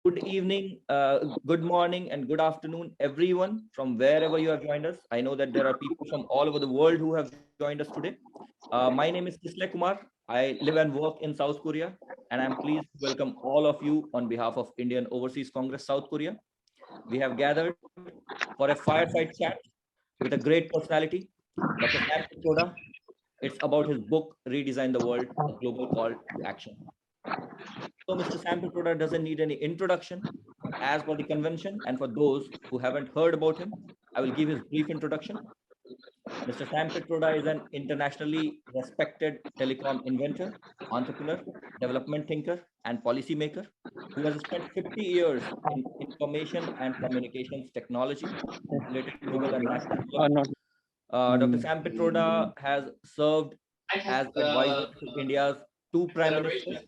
Good evening, good morning, and good afternoon, everyone from wherever you have joined us. I know that there are people from all over the world who have joined us today. My name is Kisle Kumar. I live and work in South Korea, and I'm pleased to welcome all of you on behalf of Indian Overseas Congress South Korea. We have gathered for a fireside chat with a great personality, Dr. Sam Pitroda. It's about his book, Redesign the World, a global call to action. So Mr. Sam Pitroda doesn't need any introduction. As per the convention, and for those who haven't heard about him, I will give his brief introduction. Mr. Sam Pitroda is an internationally respected telecom inventor, entrepreneur, development thinker, and policymaker who has spent 50 years in information and communications technology, related global and national development. Not. Dr. Sam Pitroda has served as advisor to India's two prime ministers,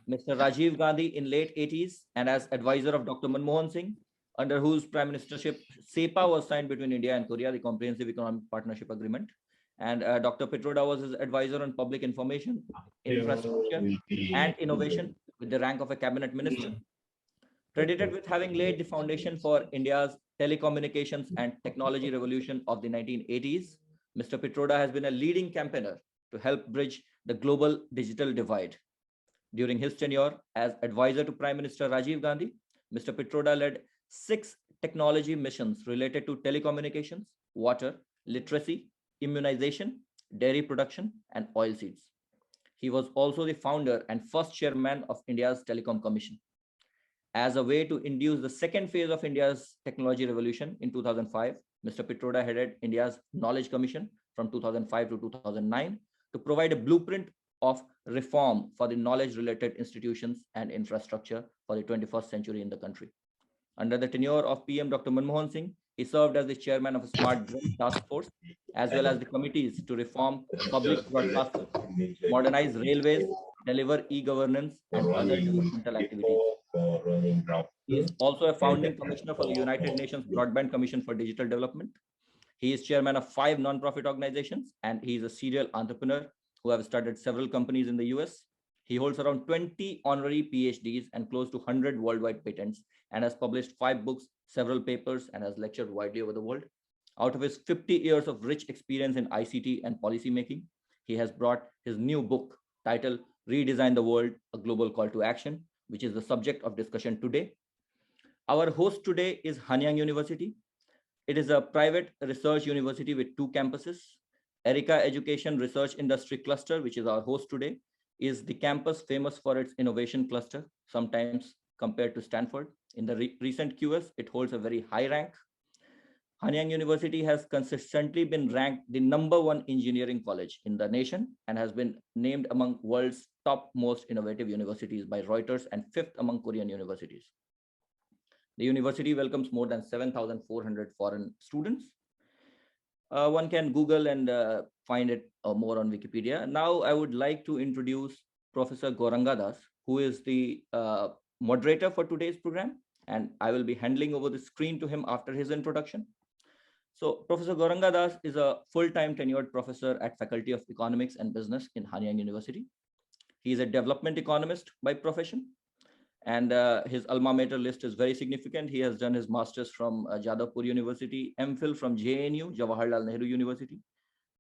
Mr. Rajiv Gandhi in late 80s and as advisor of Dr. Manmohan Singh, under whose prime ministership SEPA was signed between India and Korea, the Comprehensive Economic Partnership Agreement. And Dr. Pitroda was his advisor on public information, infrastructure, and innovation with the rank of a cabinet minister. Credited with having laid the foundation for India's telecommunications and technology revolution of the 1980s, Mr. Pitroda has been a leading campaigner to help bridge the global digital divide. During his tenure as advisor to Prime Minister Rajiv Gandhi, Mr. Pitroda led 6 technology missions related to telecommunications, water, literacy, immunization, dairy production, and oilseeds. He was also the founder and first chairman of India's Telecom Commission. As a way to induce the second phase of India's technology revolution in 2005, Mr. Pitroda headed India's Knowledge Commission from 2005 to 2009 to provide a blueprint of reform for the knowledge-related institutions and infrastructure for the 21st century in the country. Under the tenure of PM Dr. Manmohan Singh, he served as the chairman of a Smart Grid Task Force, as well as the committees to reform public broadcasters, modernize railways, deliver e-governance, and other developmental activities. He is also a founding commissioner for the United Nations Broadband Commission for Digital Development. He is chairman of 5 non-profit organizations, and he is a serial entrepreneur who have started several companies in the US. He holds around 20 honorary PhDs and close to 100 worldwide patents, and has published 5 books, several papers, and has lectured widely over the world. Out of his 50 years of rich experience in ICT and policymaking, he has brought his new book titled Redesign the World, a Global Call to Action, which is the subject of discussion today. Our host today is Hanyang University. It is a private research university with 2 campuses. Erica Education Research Industry Cluster, which is our host today, is the campus famous for its innovation cluster, sometimes compared to Stanford. In the recent QS, it holds a very high rank. Hanyang University has consistently been ranked the #1 engineering college in the nation and has been named among world's top most innovative universities by Reuters and 5th among Korean universities. The university welcomes more than 7,400 foreign students. One can Google and find it more on Wikipedia. Now, I would like to introduce Professor Gauranga Das, who is the moderator for today's program, and I will be handing over the screen to him after his introduction. So, Professor Gauranga Das is a full-time tenured professor at Faculty of Economics and Business in Hanyang University. He is a development economist by profession, and his alma mater list is very significant. He has done his master's from Jadavpur University, MPhil from JNU, Jawaharlal Nehru University,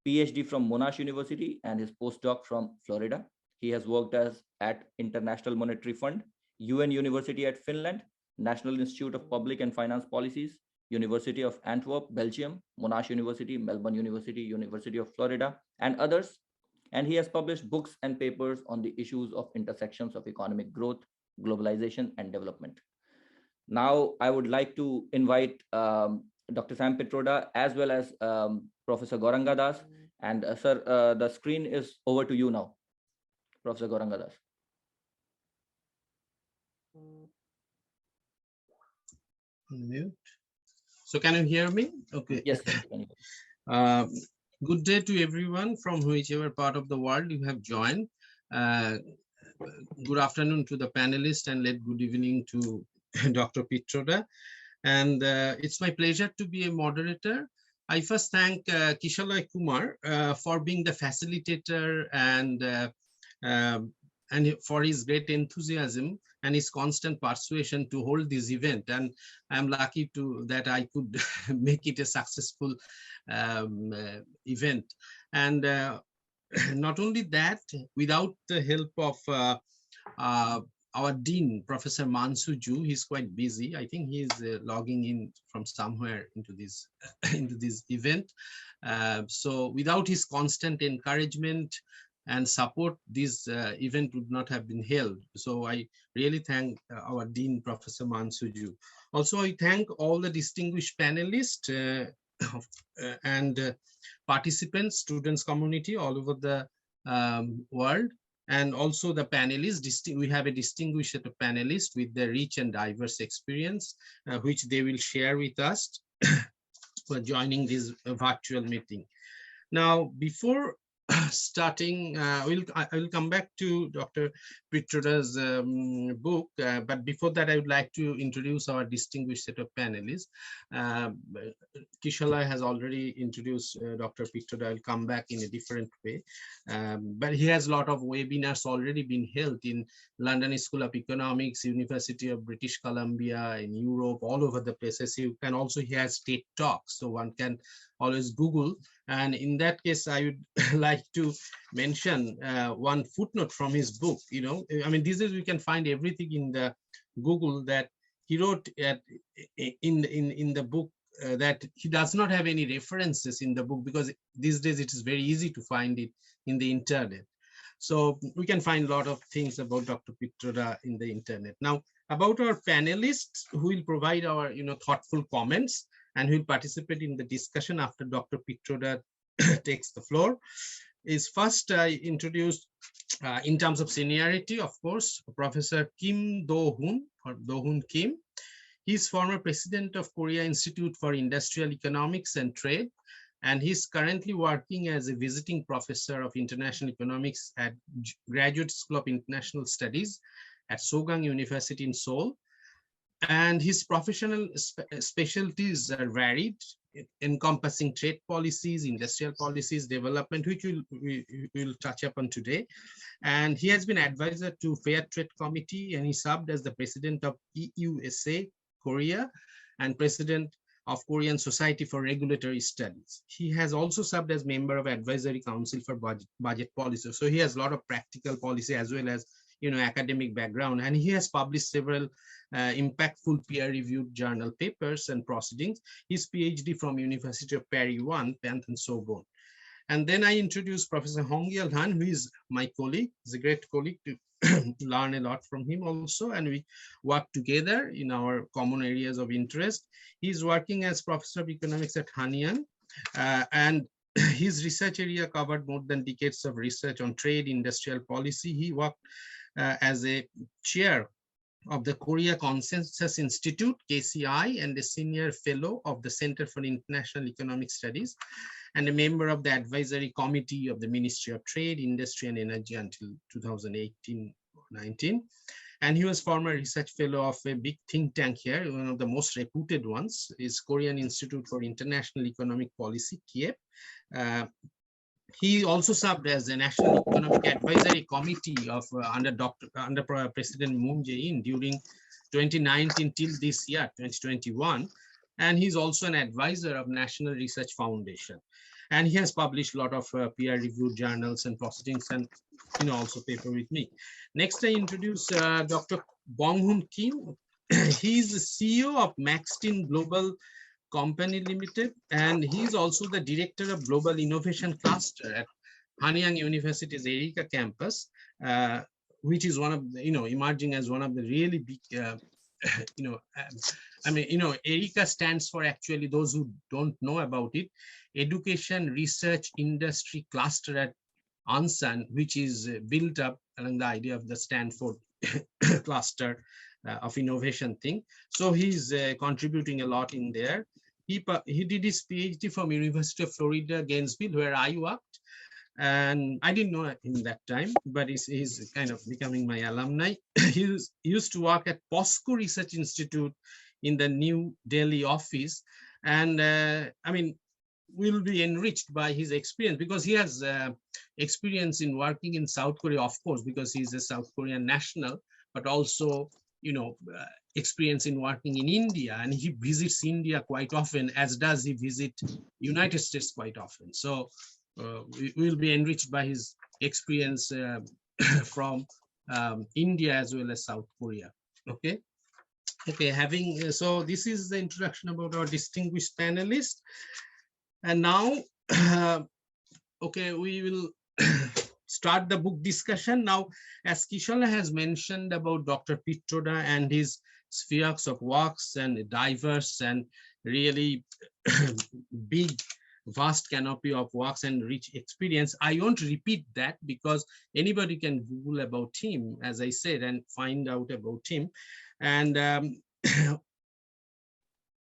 PhD from Monash University, and his postdoc from Florida. He has worked at International Monetary Fund, UN University at Finland, National Institute of Public and Finance Policies, University of Antwerp, Belgium, Monash University, Melbourne University, University of Florida, and others. And he has published books and papers on the issues of intersections of economic growth, globalization, and development. Now, I would like to invite Dr. Sam Pitroda as well as Professor Gauranga Das. And sir, the screen is over to you now, Professor Gauranga Das. Mute. So can you hear me? Okay. Yes. Good day to everyone from whichever part of the world you have joined. Good afternoon to the panelists and late good evening to Dr. Pitroda. And it's my pleasure to be a moderator. I first thank Kishalai Kumar for being the facilitator and for his great enthusiasm and his constant persuasion to hold this event. And I'm lucky that I could make it a successful event. And not only that, without the help of uh, our dean, Professor Mansuju, he's quite busy. I think he's logging in from somewhere into this into this event. So without his constant encouragement and support, this event would not have been held. So I really thank our dean, Professor Mansuju. Also, I thank all the distinguished panelists and participants, students community all over the world, and also the panelists. We have a distinguished set of panelists with their rich and diverse experience, which they will share with us for joining this virtual meeting. Now, before starting, I will come back to Dr. Pitroda's book, but before that, I would like to introduce our distinguished set of panelists. Kishala has already introduced Dr. Pitroda. I'll come back in a different way, but he has a lot of webinars already been held in London School of Economics, University of British Columbia, in Europe, all over the places. You can also hear TED Talks, so one can always Google. And in that case, I would like to mention one footnote from his book. You know, I mean, these days we can find everything in the Google that he wrote in the book that he does not have any references in the book, because these days it is very easy to find it in the internet. So we can find a lot of things about Dr. Pitroda in the internet. Now, about our panelists who will provide our thoughtful comments and who will participate in the discussion after Dr. Pitroda takes the floor, is first I introduced in terms of seniority, of course, Professor Kim Do-hoon, or Do-hoon Kim. He's former president of Korea Institute for Industrial Economics and Trade, and he's currently working as a visiting professor of international economics at Graduate School of International Studies at Sogang University in Seoul. And his professional specialties are varied, encompassing trade policies, industrial policies, development, which we will touch upon today. And he has been advisor to Fair Trade Committee, and he served as the president of EUSA Korea and president of Korean Society for Regulatory Studies. He has also served as member of Advisory Council for Budget Policy. So he has a lot of practical policy as well as academic background, and he has published several impactful peer-reviewed journal papers and proceedings. His PhD from University of Paris 1, Penn and Sorbonne. And then I introduced Professor Hong-Yil Han, who is my colleague. He's a great colleague to learn a lot from him also, and we work together in our common areas of interest. He's working as Professor of Economics at Hanyang, and his research area covered more than decades of research on trade, industrial policy. He worked as a chair of the Korea Consensus Institute, KCI, and a senior fellow of the Center for International Economic Studies, and a member of the advisory committee of the Ministry of Trade, Industry, and Energy until 2018-19. And he was former research fellow of a big think tank here, one of the most reputed ones is Korean Institute for International Economic Policy, KIEP. He also served as the National Economic Advisory Committee of under President Moon Jae-in during 2019 till this year, 2021. And he's also an advisor of National Research Foundation. And he has published a lot of peer-reviewed journals and proceedings, and also paper with me. Next, I introduce Dr. Bonghoon Kim. He's the CEO of Maxtin Global Company Limited, and he's also the director of Global Innovation Cluster at Hanyang University's Erika campus, which is one of the, emerging as one of the really big, Erika stands for, actually, those who don't know about it, Education Research Industry Cluster at ANSAN, which is built up along the idea of the Stanford cluster of innovation thing. So he's contributing a lot in there. He did his PhD from University of Florida, Gainesville, where I worked. And I didn't know him that time, but he's kind of becoming my alumni. He used to work at POSCO Research Institute in the New Delhi office. And will be enriched by his experience, because he has experience in working in South Korea, of course, because he's a South Korean national, but also, experience in working in India, and he visits India quite often, as does he visit United States quite often. So we will be enriched by his experience from India as well as South Korea. Okay. Okay, so this is the introduction about our distinguished panelists. And now, okay, we will start the book discussion. Now, as Kishala has mentioned about Dr. Pitroda and his spheres of works and diverse and really big, vast canopy of works and rich experience, I won't repeat that because anybody can Google about him, as I said, and find out about him. And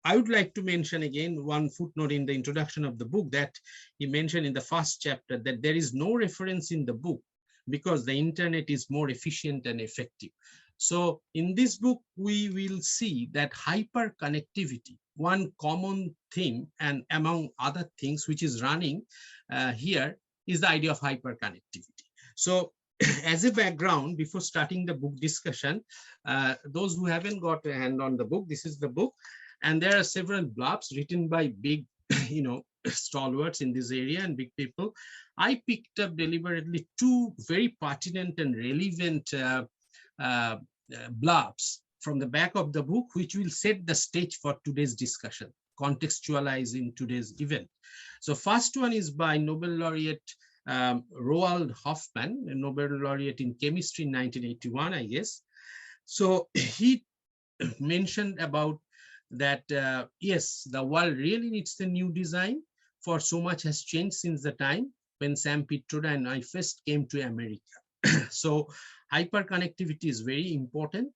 I would like to mention again one footnote in the introduction of the book, that he mentioned in the first chapter that there is no reference in the book because the internet is more efficient and effective. So in this book, we will see that hyperconnectivity, one common theme, and among other things which is running here, is the idea of hyperconnectivity. So as a background, before starting the book discussion, those who haven't got a hand on the book, this is the book. And there are several blurbs written by big, stalwarts in this area and big people. I picked up deliberately two very pertinent and relevant blurbs from the back of the book, which will set the stage for today's discussion, contextualizing today's event. So first one is by Nobel laureate Roald Hoffmann, a Nobel laureate in chemistry in 1981, I guess. So he mentioned about that, yes, the world really needs the new design, for so much has changed since the time when Sam Pitroda and I first came to America. So hyperconnectivity is very important.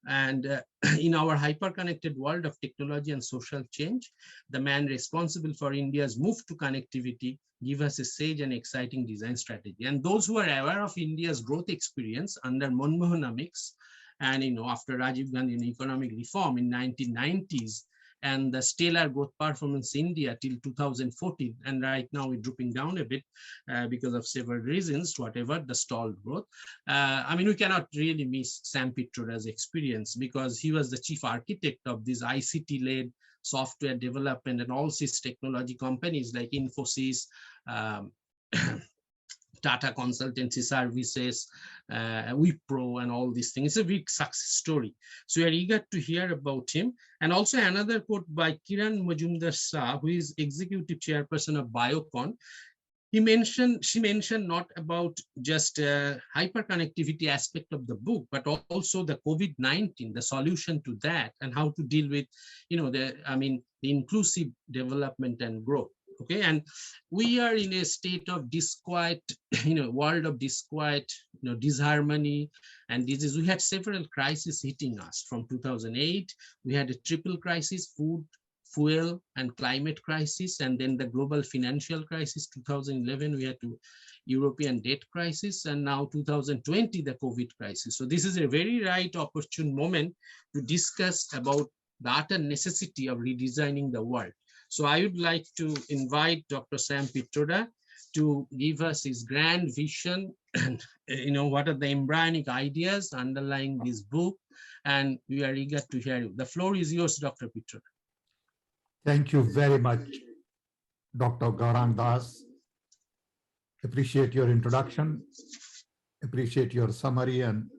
And in our hyperconnected world of technology and social change, the man responsible for India's move to connectivity give us a sage and exciting design strategy. And those who are aware of India's growth experience under Monmohanomics, and after Rajiv Gandhi economic reform in 1990s, and the stellar growth performance in India till 2014, and right now we're dropping down a bit because of several reasons, whatever the stalled growth. I mean, we cannot really miss Sam Pitroda's experience, because he was the chief architect of this ICT-led software development and all these technology companies like Infosys, Tata Consultancy Services, Wipro, and all these things. It's a big success story. So we are eager to hear about him. And also another quote by Kiran Majumdar-Shah, who is executive chairperson of Biocon. She mentioned not about just hyperconnectivity aspect of the book, but also the COVID-19, the solution to that, and how to deal with, the inclusive development and growth. Okay, and we are in a state of disquiet, world of disquiet, disharmony and disease. We had several crises hitting us from 2008. We had a triple crisis: food, fuel, and climate crisis, and then the global financial crisis. 2011, we had the European debt crisis, and now 2020, the COVID crisis. So this is a very right opportune moment to discuss about the utter necessity of redesigning the world. So I would like to invite Dr. Sam Pitroda to give us his grand vision and what are the embryonic ideas underlying this book, and we are eager to hear you. The floor is yours, Dr. Pitroda. Thank you very much, Dr. Gaurang Das. Appreciate your introduction, appreciate your summary and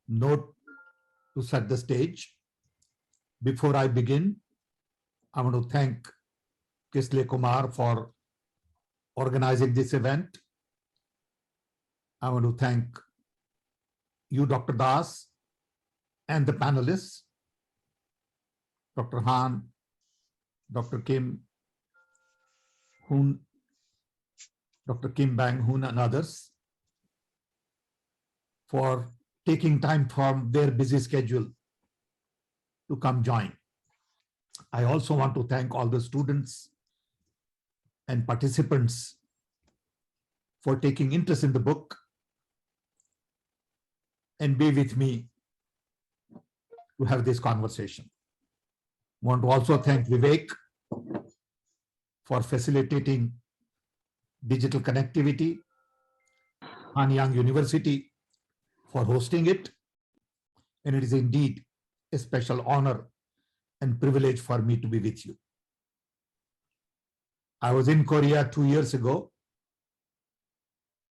note to set the stage. Before I begin, I want to thank Kisle Kumar for organizing this event. I want to thank you, Dr. Das, and the panelists, Dr. Han, Dr. Kim Hoon, Dr. Kim Bonghoon, and others for taking time from their busy schedule to come join. I also want to thank all the students and participants for taking interest in the book and be with me to have this conversation. Want to also thank Vivek for facilitating digital connectivity, Hanyang University for hosting it, and it is indeed a special honor and privilege for me to be with you. I was in Korea 2 years ago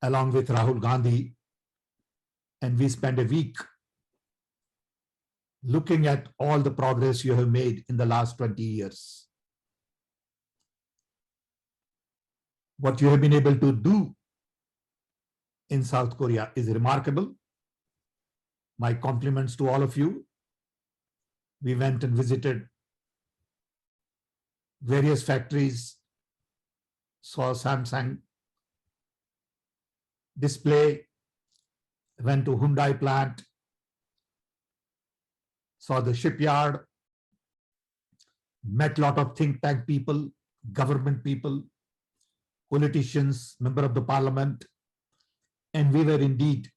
along with Rahul Gandhi, and we spent a week looking at all the progress you have made in the last 20 years. What you have been able to do in South Korea is remarkable. My compliments to all of you. We went and visited various factories, saw Samsung display, went to Hyundai plant, saw the shipyard, met a lot of think tank people, government people, politicians, member of the parliament, and we were indeed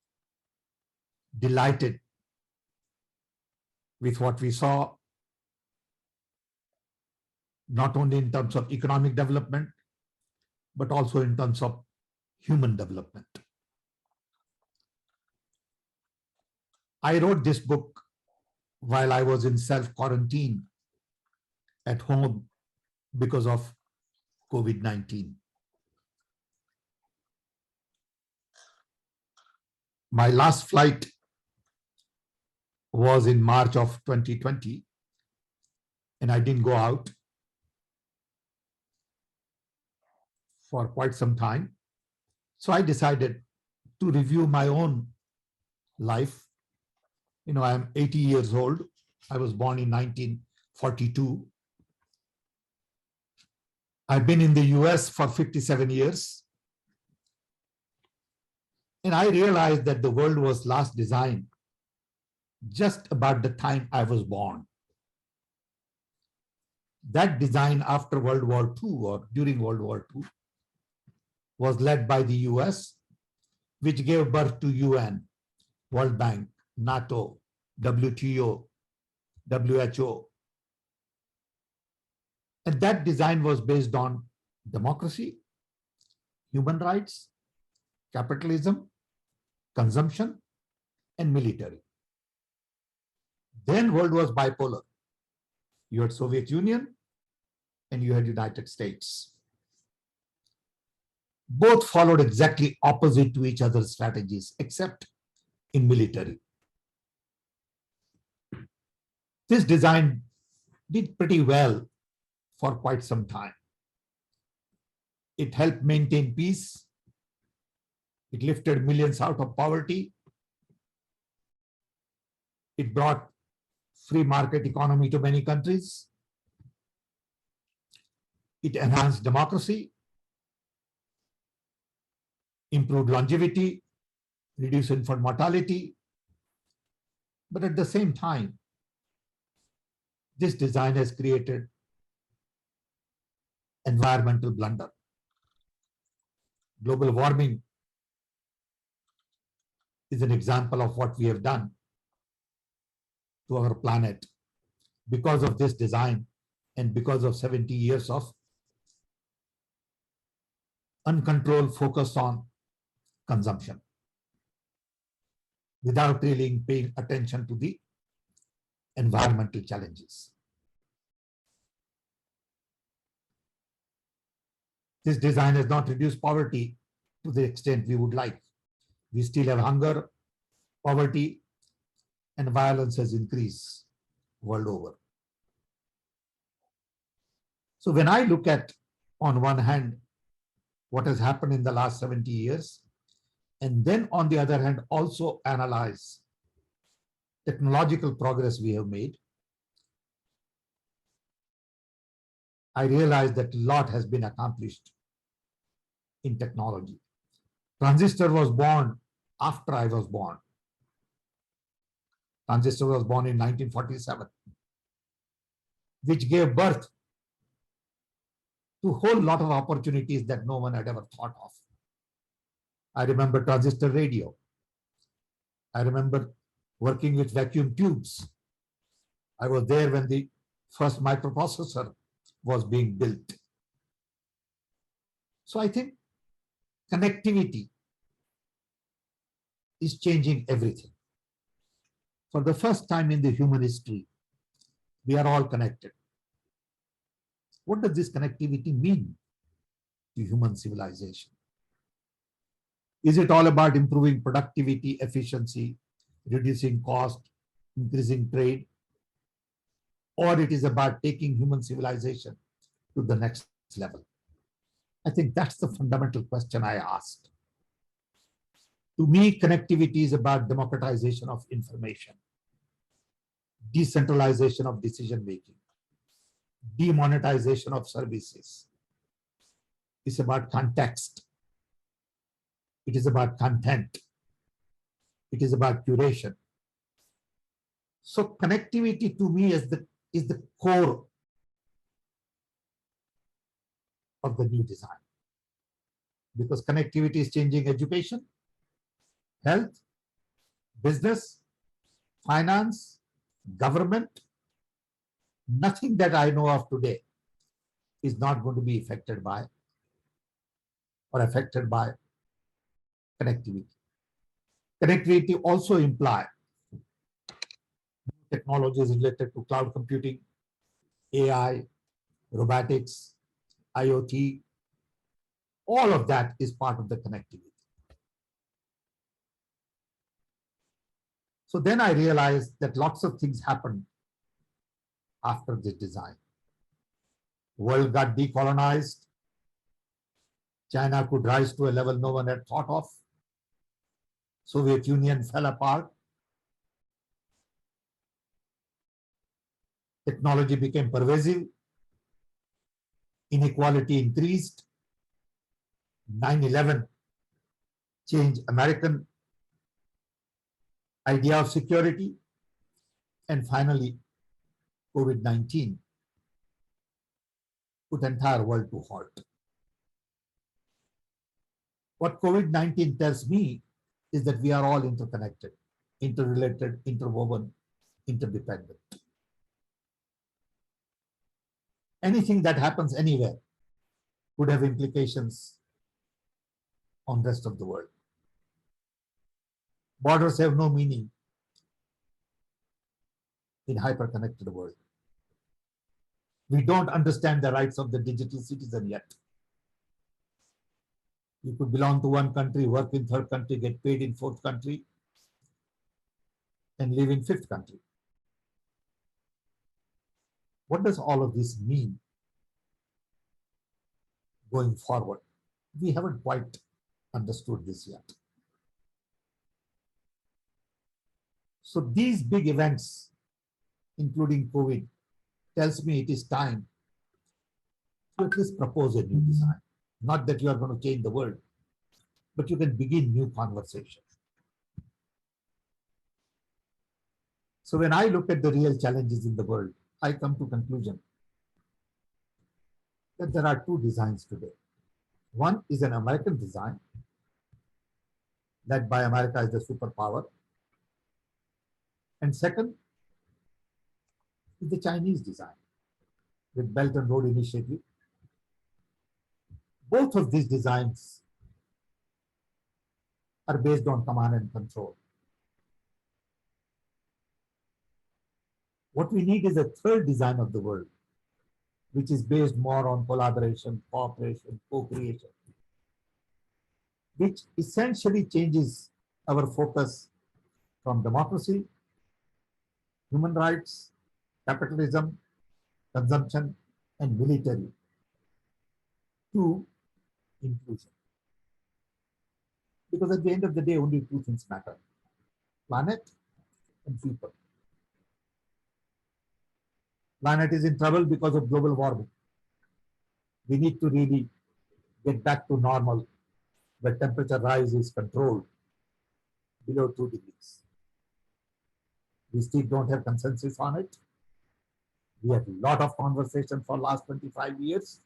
delighted with what we saw, not only in terms of economic development, but also in terms of human development. I wrote this book while I was in self-quarantine at home because of COVID-19. My last flight was in March of 2020, and I didn't go out for quite some time. So I decided to review my own life. You know, I'm 80 years old. I was born in 1942. I've been in the US for 57 years. And I realized that the world was last designed just about the time I was born. That design after World War II or during World War II was led by the US, which gave birth to UN, World Bank, NATO, WTO, WHO. And that design was based on democracy, human rights, capitalism, consumption, and military. Then world was bipolar. You had Soviet Union and you had United States. Both followed exactly opposite to each other's strategies, except in military. This design did pretty well for quite some time. It helped maintain peace. It lifted millions out of poverty. It brought free market economy to many countries. It enhanced democracy, improved longevity, reduced infant mortality. But at the same time, this design has created environmental blunder. Global warming is an example of what we have done to our planet because of this design and because of 70 years of uncontrolled focus on consumption without really paying attention to the environmental challenges. This design has not reduced poverty to the extent we would like. We still have hunger, poverty, and violence has increased world over. So when I look at, on one hand, what has happened in the last 70 years, and then on the other hand, also analyze technological progress we have made, I realize that a lot has been accomplished in technology. Transistor was born after I was born. Transistor was born in 1947, which gave birth to a whole lot of opportunities that no one had ever thought of. I remember transistor radio. I remember working with vacuum tubes. I was there when the first microprocessor was being built. So I think connectivity is changing everything. For the first time in the human history, we are all connected. What does this connectivity mean to human civilization? Is it all about improving productivity, efficiency, reducing cost, increasing trade, or it is about taking human civilization to the next level? I think that's the fundamental question I asked. To me, connectivity is about democratization of information, decentralization of decision making, demonetization of services. It's about context. It is about content. It is about curation. So connectivity to me is the core of the new design, because connectivity is changing education, health, business, finance, government. Nothing that I know of today is not going to be affected by connectivity. Connectivity also implies technologies related to cloud computing, AI, robotics, IoT. All of that is part of the connectivity. So then I realized that lots of things happened after this design. World got decolonized. China could rise to a level no one had thought of. Soviet Union fell apart. Technology became pervasive. Inequality increased. 9/11 changed American idea of security. And finally, COVID-19 put the entire world to halt. What COVID-19 tells me is that we are all interconnected, interrelated, interwoven, interdependent. Anything that happens anywhere would have implications on the rest of the world. Borders have no meaning in hyper-connected world. We don't understand the rights of the digital citizen yet. You could belong to one country, work in third country, get paid in fourth country, and live in fifth country. What does all of this mean going forward? We haven't quite understood this yet. So these big events, including COVID, tells me it is time to at least propose a new design. Not that you are going to change the world, but you can begin new conversations. So when I look at the real challenges in the world, I come to conclusion that there are two designs today. One is an American design, led by America as the superpower. And second is the Chinese design, with Belt and Road Initiative. Both of these designs are based on command and control. What we need is a third design of the world, which is based more on collaboration, cooperation, co-creation, which essentially changes our focus from democracy, human rights, capitalism, consumption, and military to inclusion. Because at the end of the day, only two things matter: planet and people. Planet is in trouble because of global warming. We need to really get back to normal, where temperature rise is controlled below 2 degrees. We still don't have consensus on it. We have a lot of conversation for last 25 years,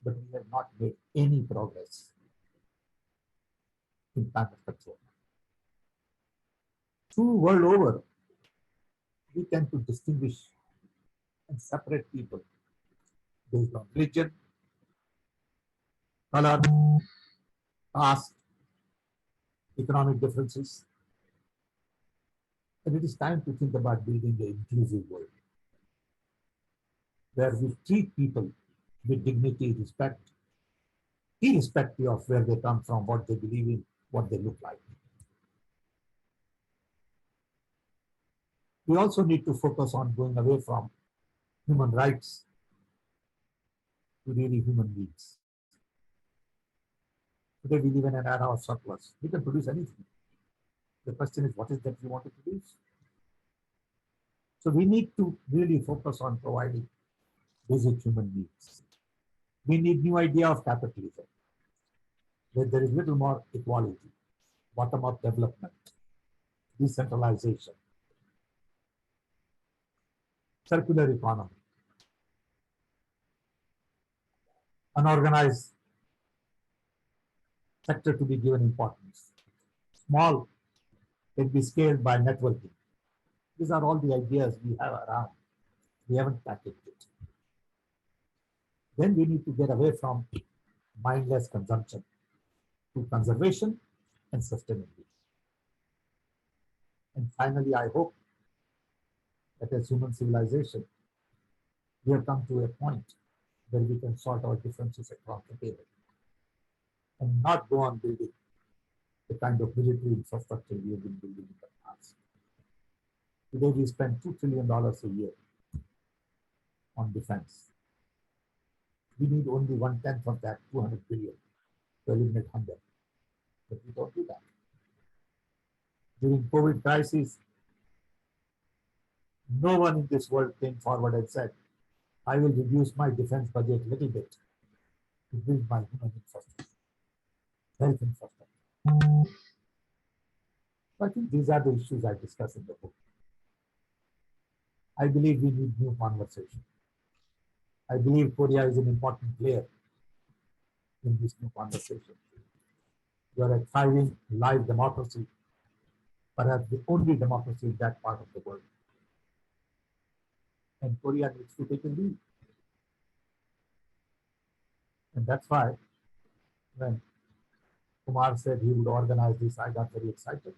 but we have not made any progress in climate control. Through world over, we tend to distinguish and separate people based on religion, color, caste, economic differences. And it is time to think about building an inclusive world where we treat people with dignity, respect, irrespective of where they come from, what they believe in, what they look like. We also need to focus on going away from human rights to really human needs. Today we live in an era of surplus. We can produce anything. The question is, what is that we want to produce? So we need to really focus on providing basic human needs. We need new idea of capitalism, where there is little more equality, bottom-up development, decentralization, circular economy, unorganized sector to be given importance. Small can be scaled by networking. These are all the ideas we have around. We haven't packaged it. Then we need to get away from mindless consumption to conservation and sustainability. And finally, I hope that as human civilization, we have come to a point where we can sort our differences across the table and not go on building the kind of military infrastructure we have been building in the past. Today, we spend $2 trillion a year on defense. We need only 1/10 of that, 200 billion, to eliminate hunger. But we don't do that. During COVID crisis, no one in this world came forward and said, I will reduce my defense budget a little bit to build my human infrastructure, health infrastructure. So I think these are the issues I discuss in the book. I believe we need new conversation. I believe Korea is an important player in this new conversation. We are a thriving live democracy, perhaps the only democracy in that part of the world. And Korea needs to take a lead. And that's why when Kumar said he would organize this, I got very excited.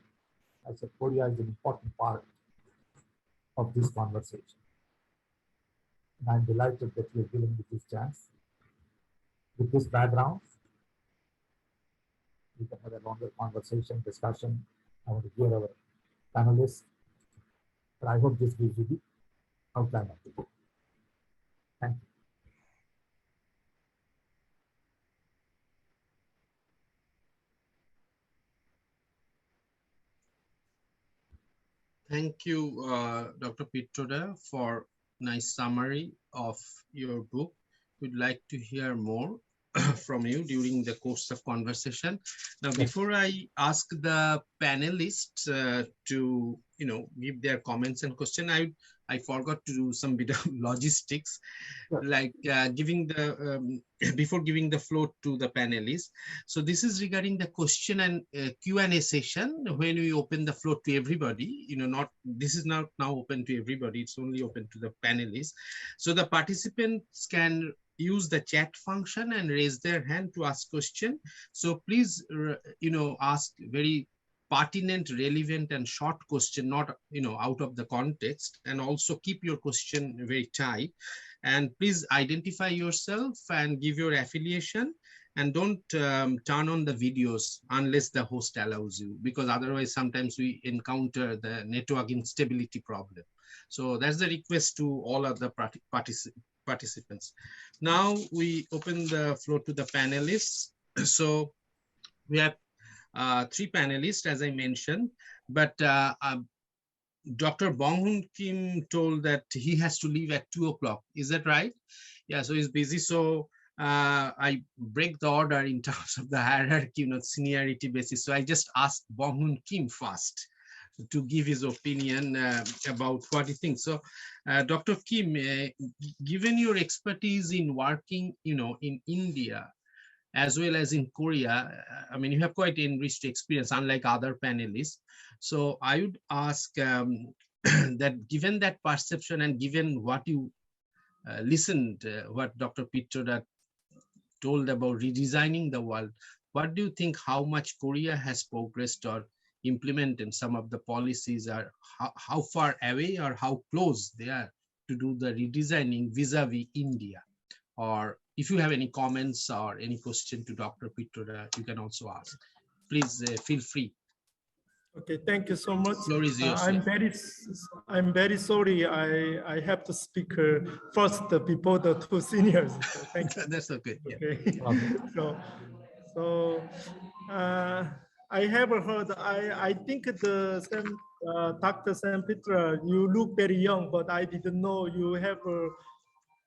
I said, Korea is an important part of this conversation. And I'm delighted that you have given me this chance. With this background, we can have a longer conversation, discussion. I want to hear our panelists. But I hope this gives you the outline of the book. Thank you. Thank you, Dr. Pitroda, for nice summary of your book. We'd like to hear more from you during the course of conversation. Now, before I ask the panelists to give their comments and question, I forgot to do some bit of logistics, like giving the before giving the floor to the panelists. So this is regarding the question and Q&A session. When we open the floor to everybody, this is not now open to everybody. It's only open to the panelists. So the participants can use the chat function and raise their hand to ask question. So please, ask very pertinent, relevant, and short question, not out of the context, and also keep your question very tight. And please identify yourself and give your affiliation, and don't turn on the videos unless the host allows you, because otherwise sometimes we encounter the network instability problem. So that's the request to all other participants. Now we open the floor to the panelists. So we have 3 panelists, as I mentioned, but Dr. Bonghoon Kim told that he has to leave at 2 o'clock. Is that right? Yeah, so he's busy. So I break the order in terms of the hierarchy, seniority basis. So I just asked Bonghoon Kim first to give his opinion about what he thinks. So Dr. Kim, given your expertise in working, in India, as well as in Korea, I mean, you have quite enriched experience, unlike other panelists. So I would ask that given that perception and given what you listened, what Dr. Pitroda told about redesigning the world. What do you think, how much Korea has progressed or implemented some of the policies, are how far away or how close they are to do the redesigning vis-a-vis India? Or if you have any comments or any question to Dr. Pitroda, you can also ask. Please feel free. Okay, thank you so much. Floor is yours. I'm very sorry. I have to speak first before the two seniors. So thank you. That's okay. Yeah. Okay. so I have heard. I think the Sam, Dr. Sam Petra, you look very young, but I didn't know you have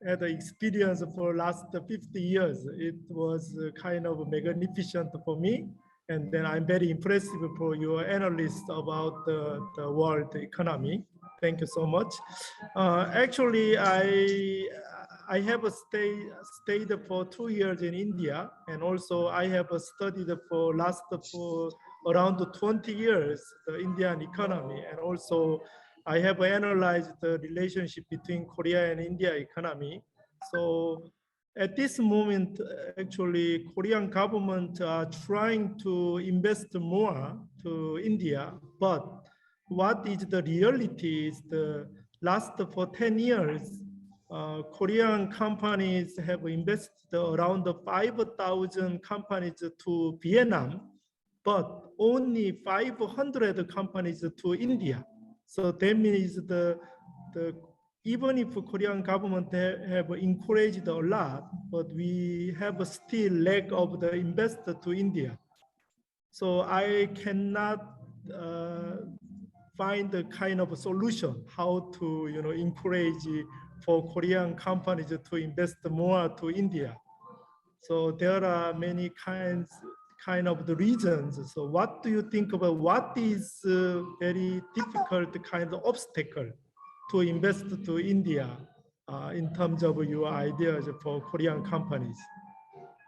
had experience for last 50 years. It was kind of magnificent for me. And then I'm very impressed for your analysis about the world economy. Thank you so much. Actually, I have stayed for 2 years in India, and also I have studied for around 20 years the Indian economy, and also I have analyzed the relationship between Korea and India economy. So at this moment, actually, Korean government are trying to invest more to India, but what is the reality is the last for 10 years, Korean companies have invested around 5,000 companies to Vietnam, but only 500 companies to India. So that means even if Korean government have encouraged a lot, but we have still lack of the investor to India. So I cannot find the kind of a solution how to encourage for Korean companies to invest more to India. So there are many kind of the reasons. So what do you think about what is very difficult kind of obstacle to invest to India in terms of your ideas for Korean companies?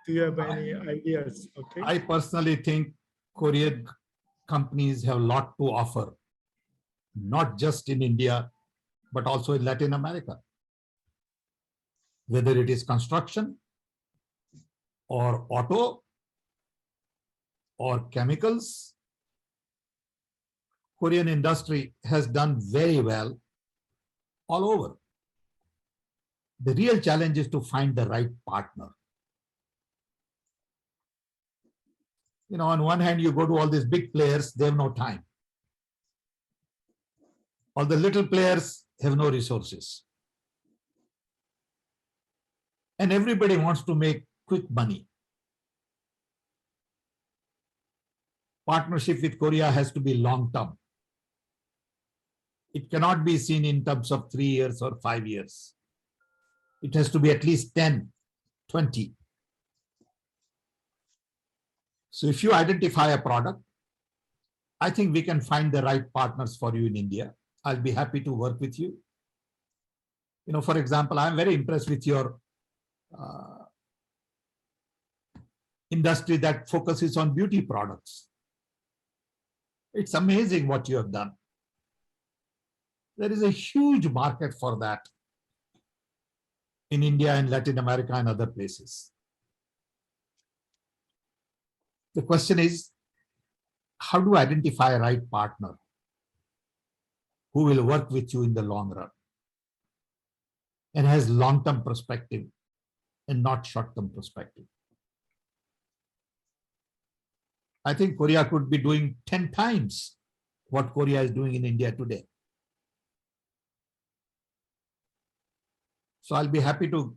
Do you have any ideas? Okay. I personally think Korean companies have a lot to offer, not just in India, but also in Latin America. Whether it is construction or auto or chemicals, Korean industry has done very well all over. The real challenge is to find the right partner. On one hand, you go to all these big players, they have no time. All the little players have no resources. And everybody wants to make quick money. Partnership with Korea has to be long-term. It cannot be seen in terms of 3 years or 5 years. It has to be at least 10, 20. So if you identify a product, I think we can find the right partners for you in India. I'll be happy to work with you. For example, I'm very impressed with your industry that focuses on beauty products. It's amazing what you have done. There is a huge market for that in India and Latin America and other places. The question is, how do you identify a right partner who will work with you in the long run and has long-term perspective and not short-term perspective? I think Korea could be doing 10 times what Korea is doing in India today. So I'll be happy to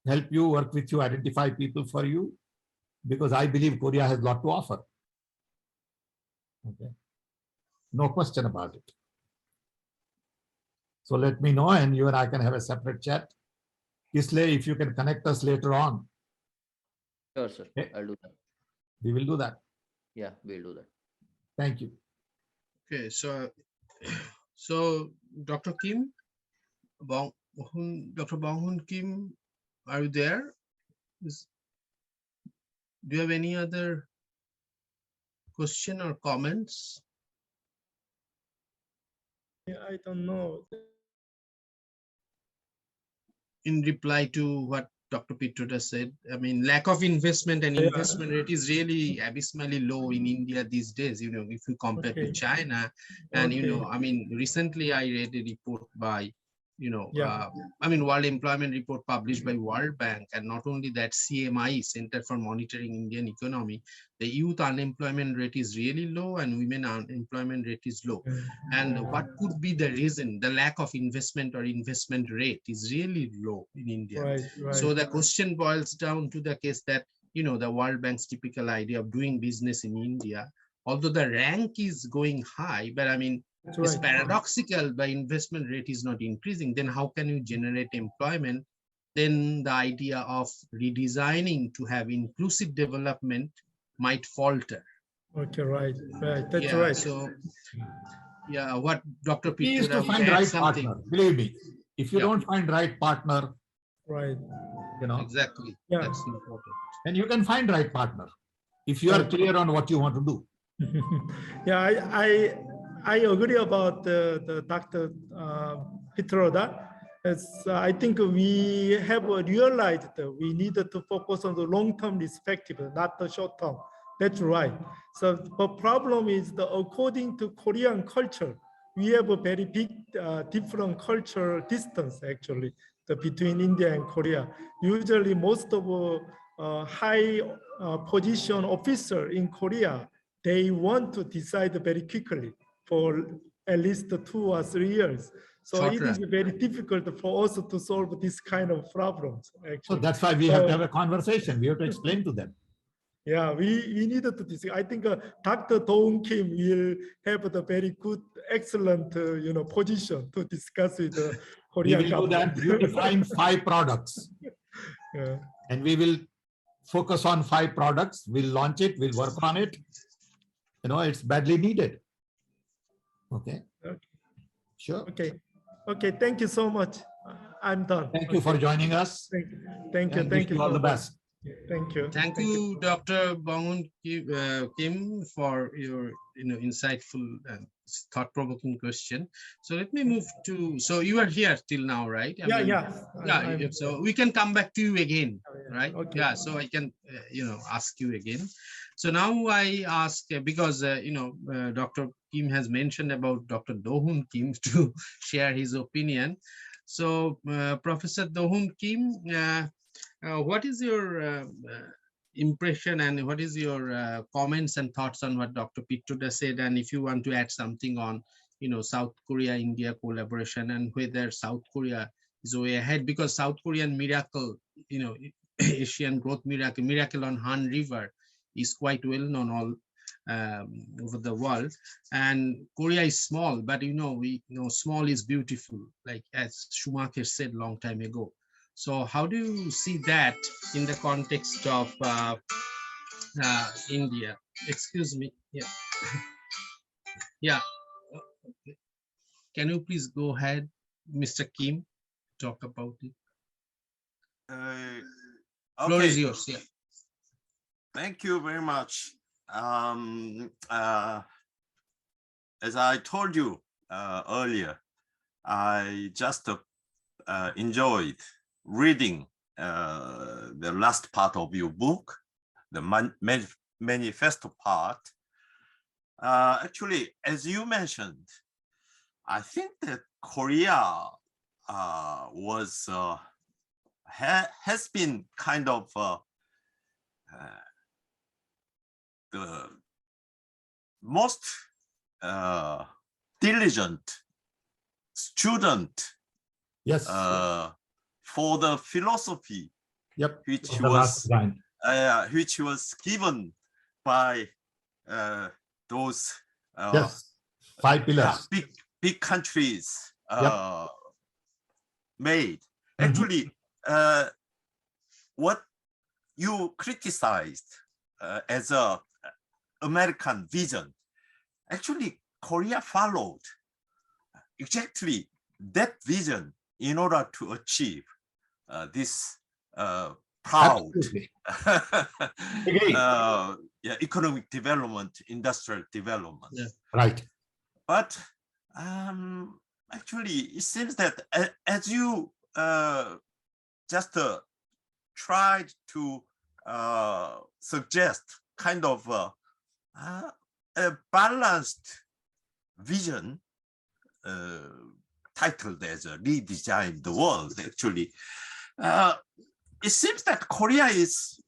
help you, work with you, identify people for you, because I believe Korea has a lot to offer. Okay. No question about it. So let me know, and you and I can have a separate chat. Kisley, if you can connect us later on. Sure, sir. Okay. I'll do that. We will do that. Yeah, we'll do that. Thank you. Okay, so Dr. Kim, Dr. Bonghoon Kim, are you there? Do you have any other question or comments? I don't know. In reply to what Dr. Pitroda said. I mean, lack of investment and Yeah. investment rate is really abysmally low in India these days, you know, if you compare to Okay. China. And, you Okay. know, I mean, recently I read a report by, you know, Yeah. I mean, World Employment Report published by World Bank, and not only that, CMI, Center for Monitoring Indian Economy, the youth unemployment rate is really low and women unemployment rate is low. And what could be the reason? The lack of investment or investment rate is really low in India. Right. Right. So the question boils down to the case that, you know, the World Bank's typical idea of doing business in India, although the rank is going high, but I mean, That's it's right. paradoxical, the investment rate is not increasing. Then how can you generate employment? Then the idea of redesigning to have inclusive development might falter. Okay. Right. Right. That's Yeah, right. so yeah, what Dr. Key is Pitroda to would find add right something. partner. Believe me, if you Yeah. don't find right partner, Right. you know, Exactly, Yeah. that's important. and you can find right partner if you are Right. clear on what you want to do. Yeah, I agree about the Dr. Pitroda. I think we have realized that we needed to focus on the long-term perspective, not the short-term. That's right. So the problem is that according to Korean culture, we have a very big different cultural distance actually between India and Korea. Usually most of high position officer in Korea, they want to decide very quickly for at least 2 or 3 years. So Short it is run. very difficult for us to solve this kind of problems, So actually. that's why we have to have a conversation. We have to explain to them. Yeah, we needed to discuss. I think Dr. Bonghoon Kim will have the very good, excellent, position to discuss with the We Korean will do that. government. You define 5 products Yeah. and we will focus on 5 products. We'll launch it. We'll work on it. You know, it's badly needed. Okay. Okay. Sure. Okay. Okay. Thank you so much. I'm done. Thank you for joining us. Thank you. Thank you. And Thank wish you all so the much. best. Thank you. Thank you, Dr. Bonghoon Kim, for your insightful and thought-provoking question. So let me move to. So you are here till now, right? Yeah. So we can come back to you again, Yeah, right? okay. Yeah. So I can ask you again. So now I ask because Dr. Kim has mentioned about Dr. Bonghoon Kim to share his opinion. So Professor Bonghoon Kim. What is your impression and what is your comments and thoughts on what Dr. Pitroda said? And if you want to add something on, South Korea-India collaboration and whether South Korea is way ahead, because South Korean miracle, Asian growth miracle on Han River is quite well known all over the world. And Korea is small, but we know small is beautiful, like as Schumacher said long time ago. So how do you see that in the context of India? Excuse me. Yeah. Yeah. Okay. Can you please go ahead, Mr. Kim, talk about it? Floor is yours. Yeah. Thank you very much. As I told you earlier, I just enjoyed reading the last part of your book, the manifesto part. Actually, as you mentioned, I think that Korea has been kind of the most diligent student Yes. for the philosophy, Yep. which The last design. which was given by those Yes. 5 pillars. big countries Yep. made. Actually, what you criticized as a American vision, actually Korea followed exactly that vision in order to achieve this proud economic development, industrial development. Yeah. Right. But actually, it seems that as you just tried to suggest kind of a balanced vision titled as Redesign the World. Actually, it seems that Korea is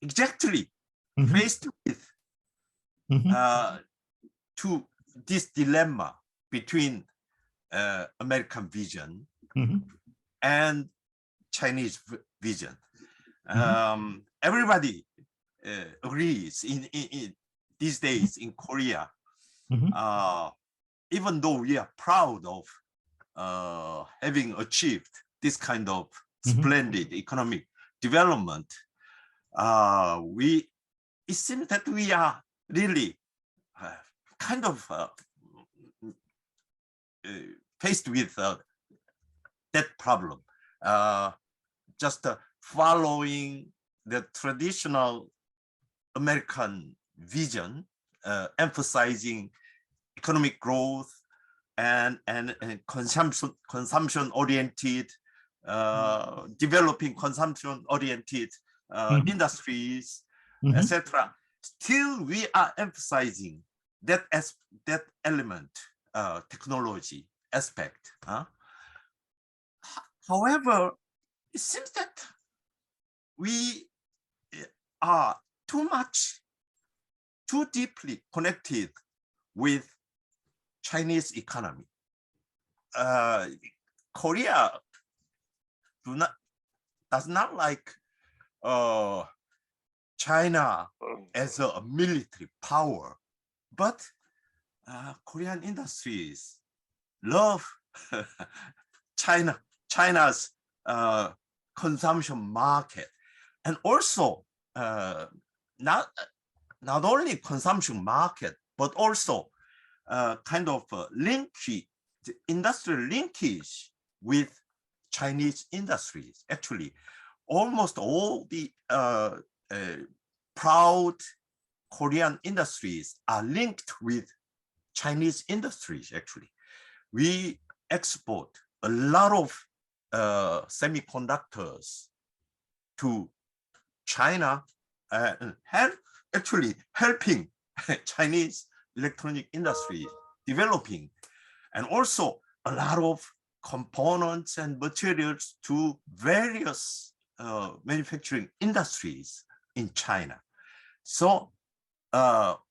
exactly faced with to this dilemma between American vision and Chinese vision. Everybody agrees in these days in Korea, even though we are proud of having achieved this kind of splendid economic development, it seems that we are really kind of faced with that problem, just following the traditional American vision, emphasizing economic growth and consumption oriented, developing consumption oriented industries, etc. Still, we are emphasizing that element, technology aspect. However, it seems that we are too deeply connected with Chinese economy. Korea does not like China as a military power, but Korean industries love China's consumption market, and also not only consumption market, but also kind of industrial linkage with Chinese industries. Actually, almost all the proud Korean industries are linked with Chinese industries. Actually, we export a lot of semiconductors to China, actually helping Chinese electronic industry developing, and also a lot of components and materials to various manufacturing industries in China. So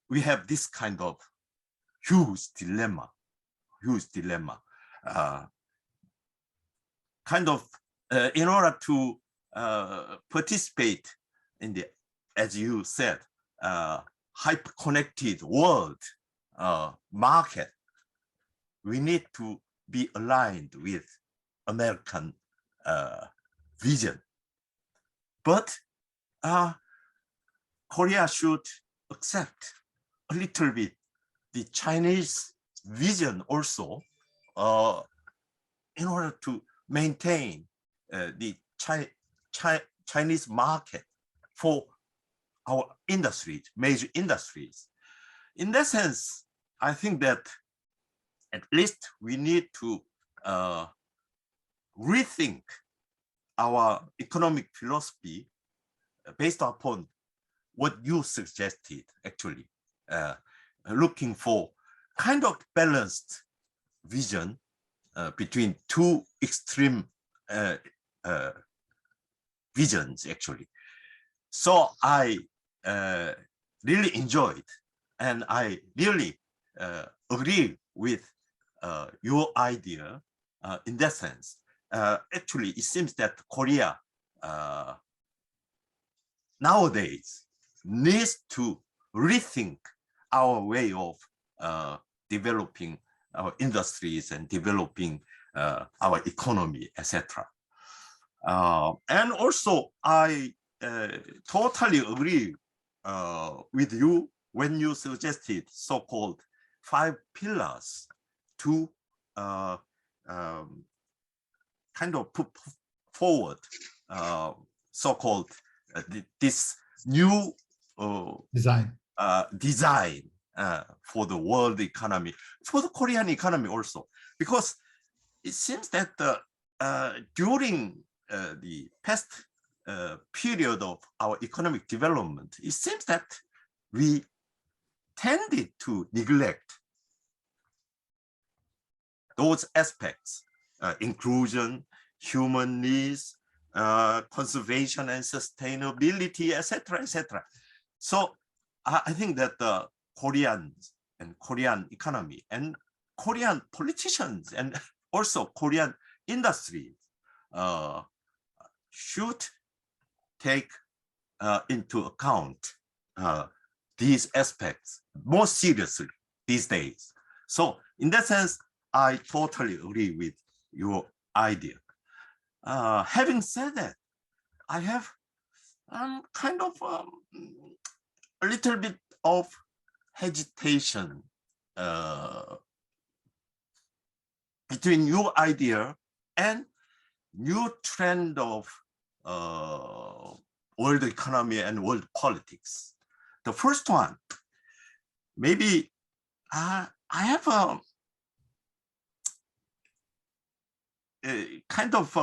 we have this kind of huge dilemma, kind of in order to participate in the, as you said, hyper-connected world market, we need to be aligned with American vision. But Korea should accept a little bit the Chinese vision also, in order to maintain the Chinese market for our industries, major industries. In that sense, I think that at least we need to rethink our economic philosophy based upon what you suggested, actually, looking for kind of balanced vision between two extreme visions, actually. So I really enjoyed, and I really agree with your idea in that sense. Actually, it seems that Korea nowadays needs to rethink our way of developing our industries and developing our economy, etc. And also, I totally agree with you when you suggested so-called 5 pillars to kind of put forward so-called this new design for the world economy, for the Korean economy also, because it seems that during the past period of our economic development, it seems that we tended to neglect those aspects, inclusion, human needs, conservation and sustainability, etc., etc. So I think that the Koreans and Korean economy and Korean politicians and also Korean industry should take into account these aspects more seriously these days. So in that sense, I totally agree with your idea. Having said that, I have kind of a little bit of hesitation between your idea and new trend of world economy and world politics. The first one, maybe I have a kind of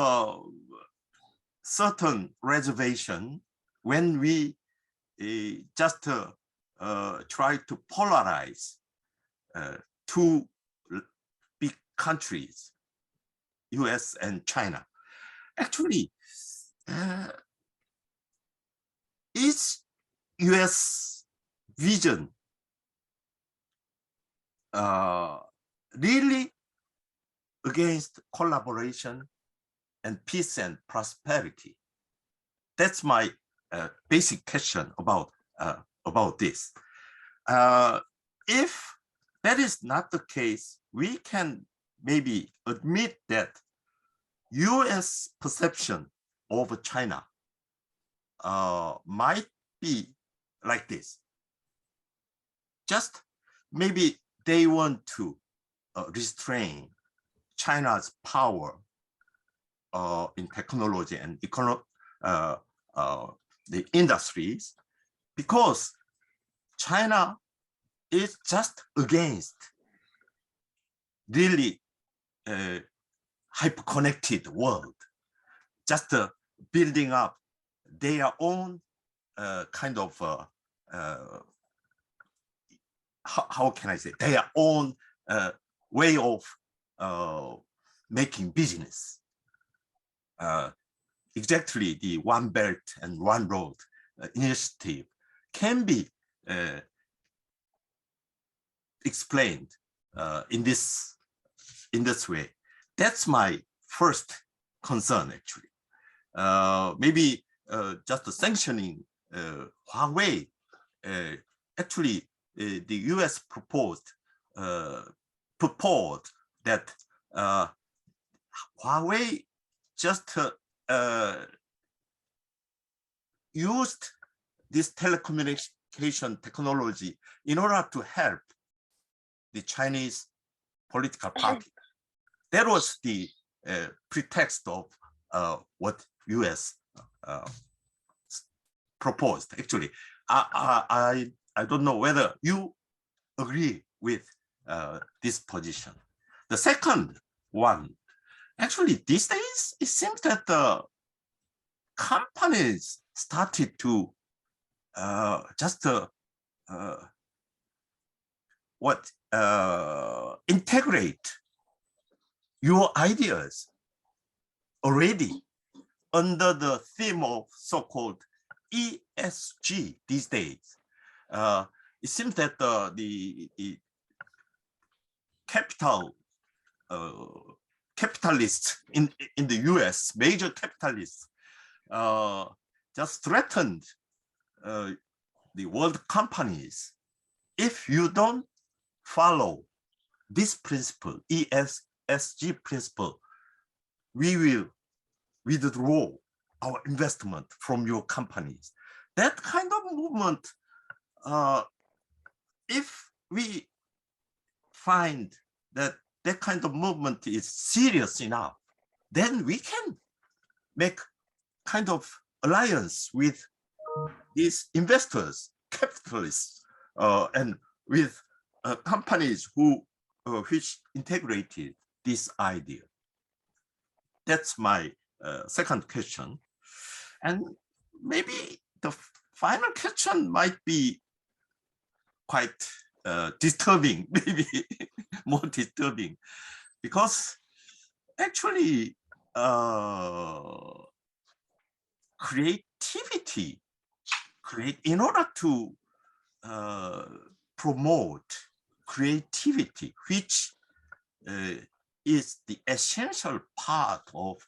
certain reservation when we just try to polarize two big countries, US and China. Actually, is US vision really against collaboration and peace and prosperity? That's my basic question about this. If that is not the case, we can maybe admit that US perception of China might be like this. Just maybe they want to restrain China's power in technology and the industries, because China is just against really hyper-connected world, just building up their own kind of how can I say, their own way of making business. Exactly, the One Belt and One Road initiative can be explained in this way. That's my first concern, actually. Maybe just sanctioning Huawei. Actually, the US proposed that Huawei just used this telecommunication technology in order to help the Chinese political party. That was the pretext of what US proposed. Actually, I don't know whether you agree with this position. The second one, actually, these days, it seems that the companies started to just integrate your ideas already under the theme of so-called ESG these days. It seems that the capitalists in the US, major capitalists, just threatened the world companies. If you don't follow this principle, ESG principle, we will withdraw our investment from your companies. That kind of movement, if we find that that kind of movement is serious enough, then we can make kind of alliance with these investors, capitalists, and with companies which integrated this idea. That's my second question. And maybe the final question might be quite disturbing, maybe more disturbing, because actually creativity, in order to promote creativity, which is the essential part of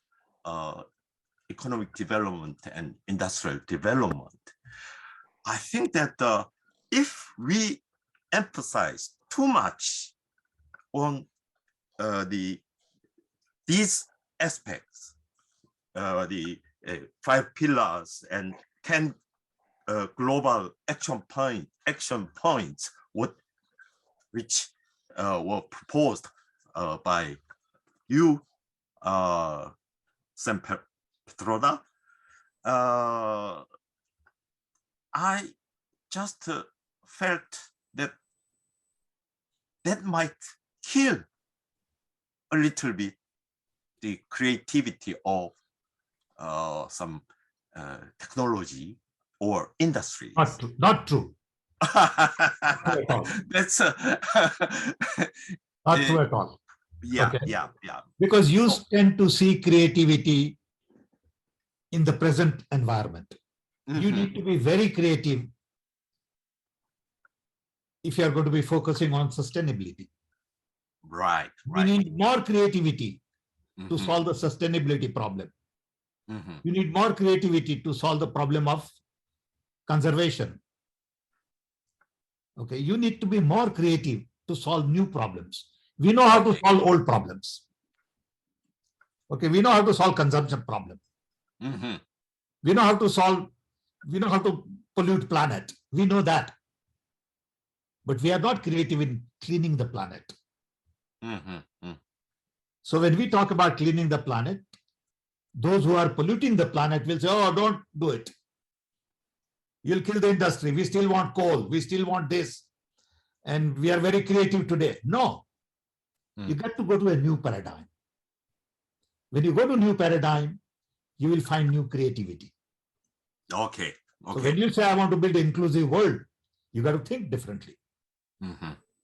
economic development and industrial development. I think that if we emphasize too much on these aspects, the 5 pillars and 10 global action points, which were proposed by you, Sam Pitroda, I just felt that might kill a little bit the creativity of some technology or industries. Not true. That's Not true at all. Yeah, Okay. yeah. Because you tend to see creativity in the present environment. You need to be very creative if you are going to be focusing on sustainability. Right. We need more creativity to solve the sustainability problem. You need more creativity to solve the problem of conservation. Okay, you need to be more creative to solve new problems. We know how to solve old problems. Okay, we know how to solve consumption problem. We know how to pollute planet. We know that. But we are not creative in cleaning the planet. So when we talk about cleaning the planet, those who are polluting the planet will say, oh, don't do it. You'll kill the industry. We still want coal. We still want this. And we are very creative today. No. You got to go to a new paradigm. When you go to a new paradigm, you will find new creativity. Okay. So when you say, I want to build an inclusive world, you got to think differently.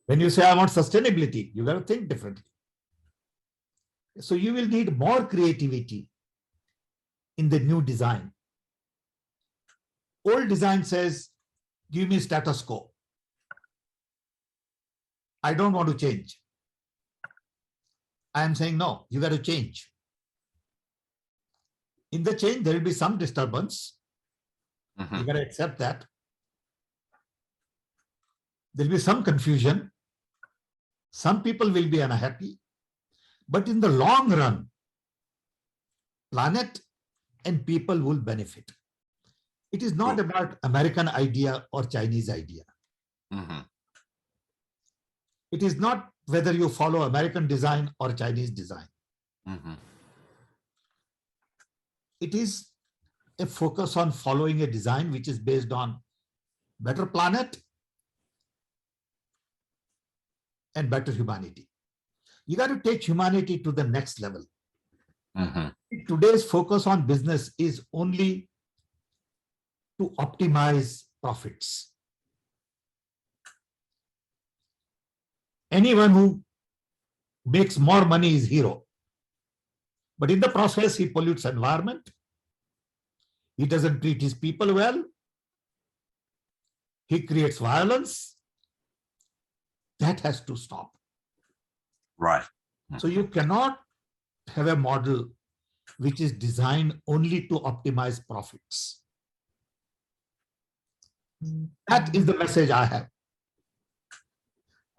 When you say, I want sustainability, you got to think differently. So you will need more creativity in the new design. Old design says, give me status quo. I don't want to change. I am saying, no, you got to change. In the change, there will be some disturbance. You got to accept that. There will be some confusion. Some people will be unhappy. But in the long run, planet and people will benefit. It is not about American idea or Chinese idea. It is not whether you follow American design or Chinese design. It is a focus on following a design which is based on better planet and better humanity. You got to take humanity to the next level. Today's focus on business is only to optimize profits. Anyone who makes more money is hero. But in the process, he pollutes environment. He doesn't treat his people well. He creates violence. That has to stop. Right. So you cannot have a model which is designed only to optimize profits. That is the message I have.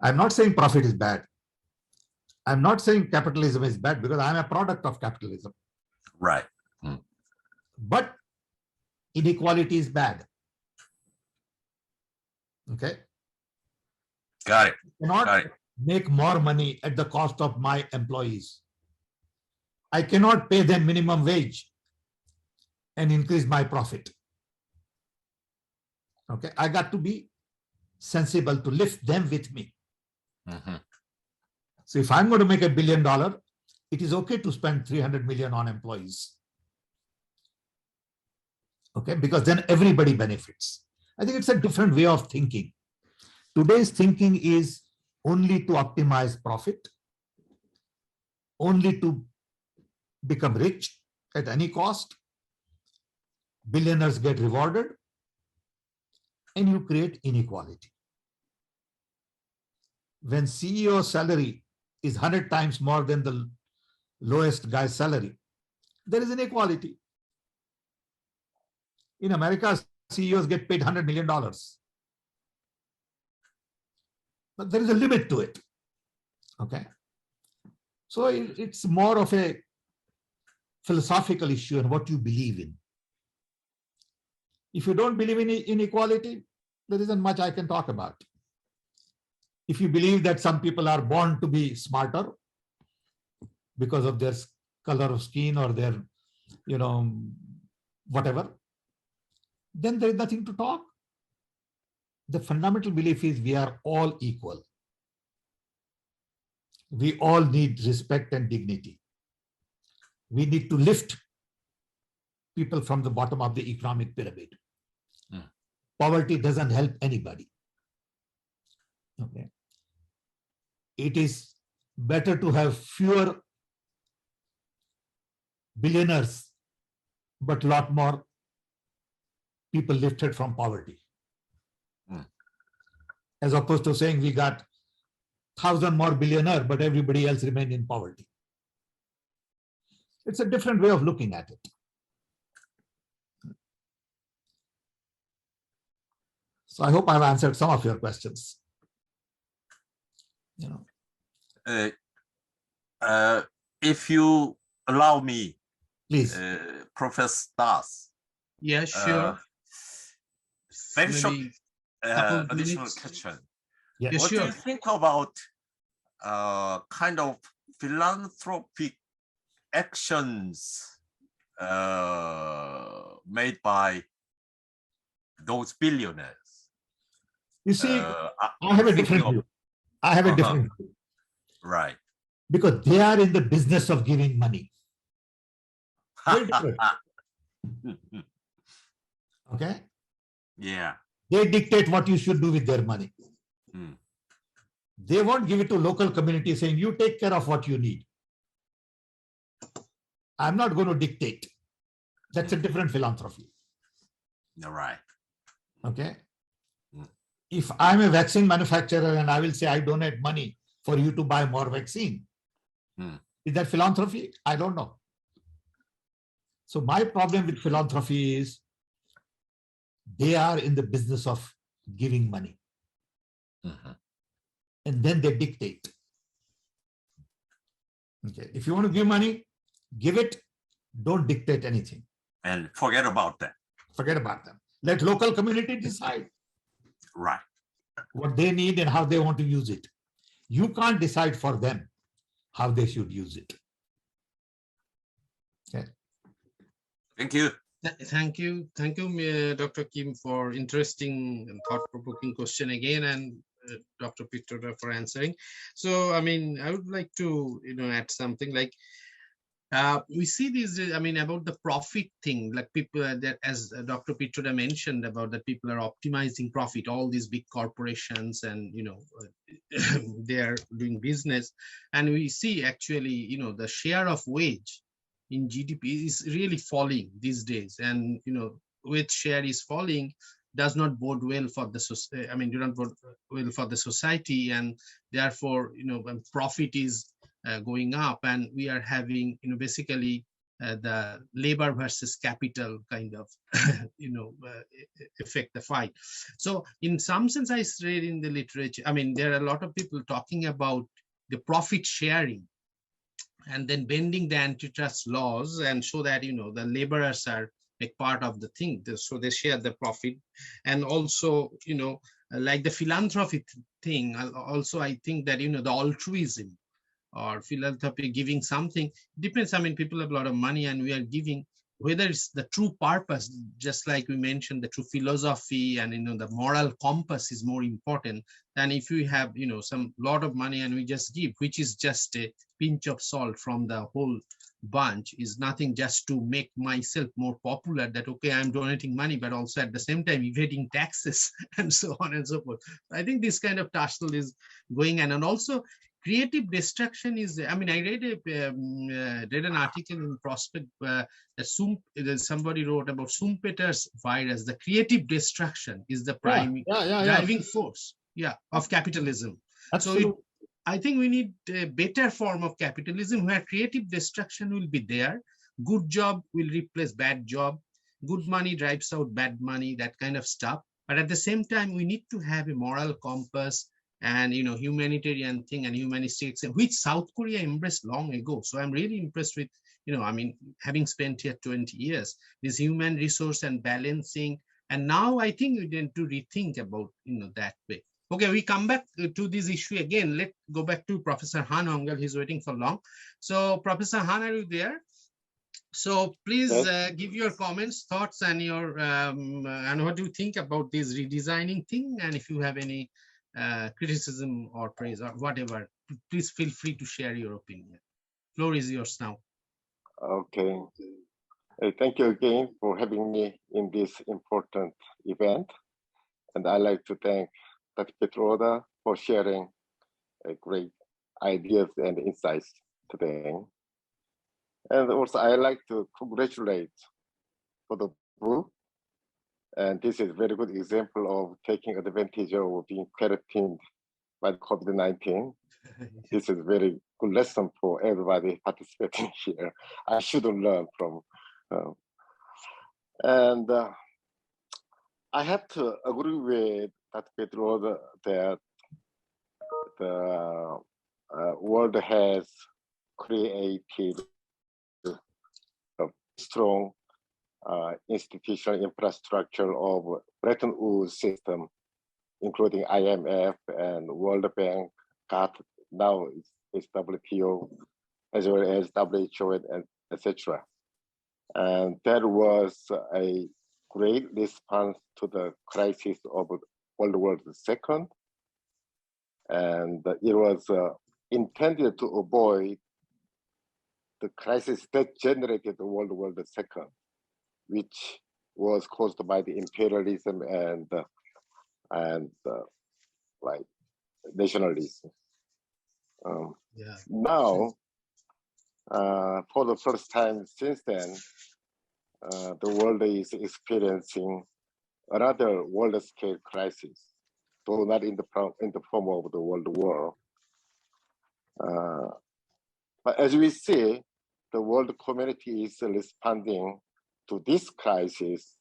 I'm not saying profit is bad. I'm not saying capitalism is bad because I'm a product of capitalism. Right. But inequality is bad. Okay. Got it. I cannot make more money at the cost of my employees. I cannot pay them minimum wage and increase my profit. Okay. I got to be sensible to lift them with me. So if I'm going to make $1 billion, it is okay to spend 300 million on employees. Okay, because then everybody benefits. I think it's a different way of thinking. Today's thinking is only to optimize profit, only to become rich at any cost. Billionaires get rewarded, and you create inequality. When CEO salary is 100 times more than the lowest guy's salary, there is inequality. In America, CEOs get paid $100 million. But there is a limit to it. Okay. So it's more of a philosophical issue and what you believe in. If you don't believe in inequality, there isn't much I can talk about. If you believe that some people are born to be smarter because of their color of skin or their, whatever, then there is nothing to talk. The fundamental belief is we are all equal. We all need respect and dignity. We need to lift people from the bottom of the economic pyramid. Poverty doesn't help anybody. Okay. It is better to have fewer billionaires, but a lot more people lifted from poverty. As opposed to saying we got 1,000 more billionaires, but everybody else remained in poverty. It's a different way of looking at it. So I hope I've answered some of your questions. If you allow me, please, Professor Das. Yeah, sure. Very short couple additional minutes. question. Yeah, What sure. do you think about kind of philanthropic actions made by those billionaires? You see, I have a different view. I have a different view. Right. Because they are in the business of giving money. Very different. Okay? Yeah. They dictate what you should do with their money. They won't give it to local community saying, you take care of what you need. I'm not going to dictate. That's a different philanthropy. You're right. Okay? If I'm a vaccine manufacturer and I will say, I donate money for you to buy more vaccine, is that philanthropy? I don't know. So my problem with philanthropy is they are in the business of giving money. And then they dictate. Okay. If you want to give money, give it. Don't dictate anything. And forget about that. Forget about them. Let local community decide. Right. What they need and how they want to use it. You can't decide for them how they should use it. Okay. Thank you. Thank you, Dr. Kim, for interesting and thought-provoking question again, and Dr. Pitroda for answering. So, I mean, I would like to, add something like we see these, about the profit thing, like people that, as Dr. Pitroda mentioned about that people are optimizing profit, all these big corporations and, they are doing business. And we see actually, the share of wage in GDP is really falling these days. And, wage share is falling does not bode well for the society. Do not bode well for the society. And therefore, when profit is going up, and we are having, basically the labor versus capital kind of, affect the fight. So in some sense, I read in the literature, there are a lot of people talking about the profit sharing and then bending the antitrust laws and show that, the laborers are a part of the thing. So they share the profit. And also, like the philanthropy thing, also I think that, the altruism or philanthropy, giving something depends. People have a lot of money and we are giving. whether it's the true purpose, just like we mentioned, the true philosophy and the moral compass is more important than if we have some lot of money and we just give, which is just a pinch of salt from the whole bunch, is nothing, just to make myself more popular, that okay, I'm donating money, but also at the same time evading taxes and so on and so forth. I think this kind of tussle is going on. And also creative destruction is, I mean, I read an article in Prospect that somebody wrote about Schumpeter's virus. The creative destruction is the prime driving force of capitalism. Absolutely. So I think we need a better form of capitalism where creative destruction will be there. Good job will replace bad job. Good money drives out bad money, that kind of stuff. But at the same time, we need to have a moral compass and humanitarian thing and humanistic, which South Korea embraced long ago. So I'm really impressed with, I mean, having spent here 20 years, this human resource and balancing. And now I think we need to rethink about, that way. Okay, we come back to this issue again. Let's go back to Professor Han Hongel. He's waiting for long. So Professor Han, are you there? So please give your comments, thoughts, and your and what do you think about this redesigning thing? And if you have any criticism or praise or whatever, please feel free to share your opinion. Floor is yours now. Okay. Thank you again for having me in this important event. And I'd like to thank Dr. Pitroda for sharing great ideas and insights today. And also, I'd like to congratulate for the book. And this is a very good example of taking advantage of being quarantined by COVID-19. This is a very good lesson for everybody participating here. I should learn from. I have to agree with Dr. Pedro that the world has created a strong institutional infrastructure of Bretton Woods system, including IMF and World Bank, now it's WTO, as well as WHO, and etc. And that was a great response to the crisis of World War II. And it was intended to avoid the crisis that generated the World War II, which was caused by the imperialism and like nationalism. Now, for the first time since then, the world is experiencing another world-scale crisis, though not in the form of the World War. But as we see, the world community is responding to this crisis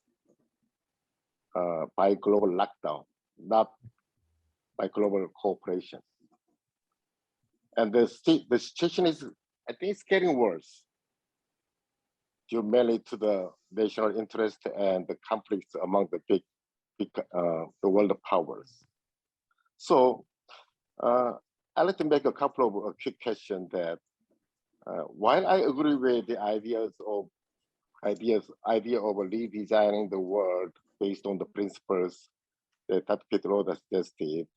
by global lockdown, not by global cooperation. And the situation is, I think it's getting worse, due mainly to the national interest and the conflicts among the the world powers. So I'd like to make a couple of quick questions that while I agree with the idea of redesigning the world based on the principles that Pitroda suggested,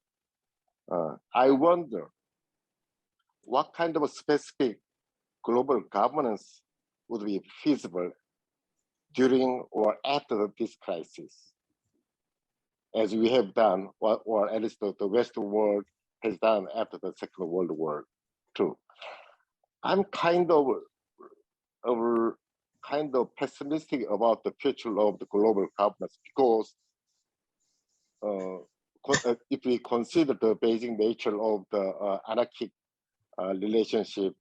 I wonder what kind of a specific global governance would be feasible during or after this crisis, as we have done, or at least the Western world has done after the Second World War too. I'm kind of pessimistic about the future of the global governance, because if we consider the basic nature of the anarchic relationship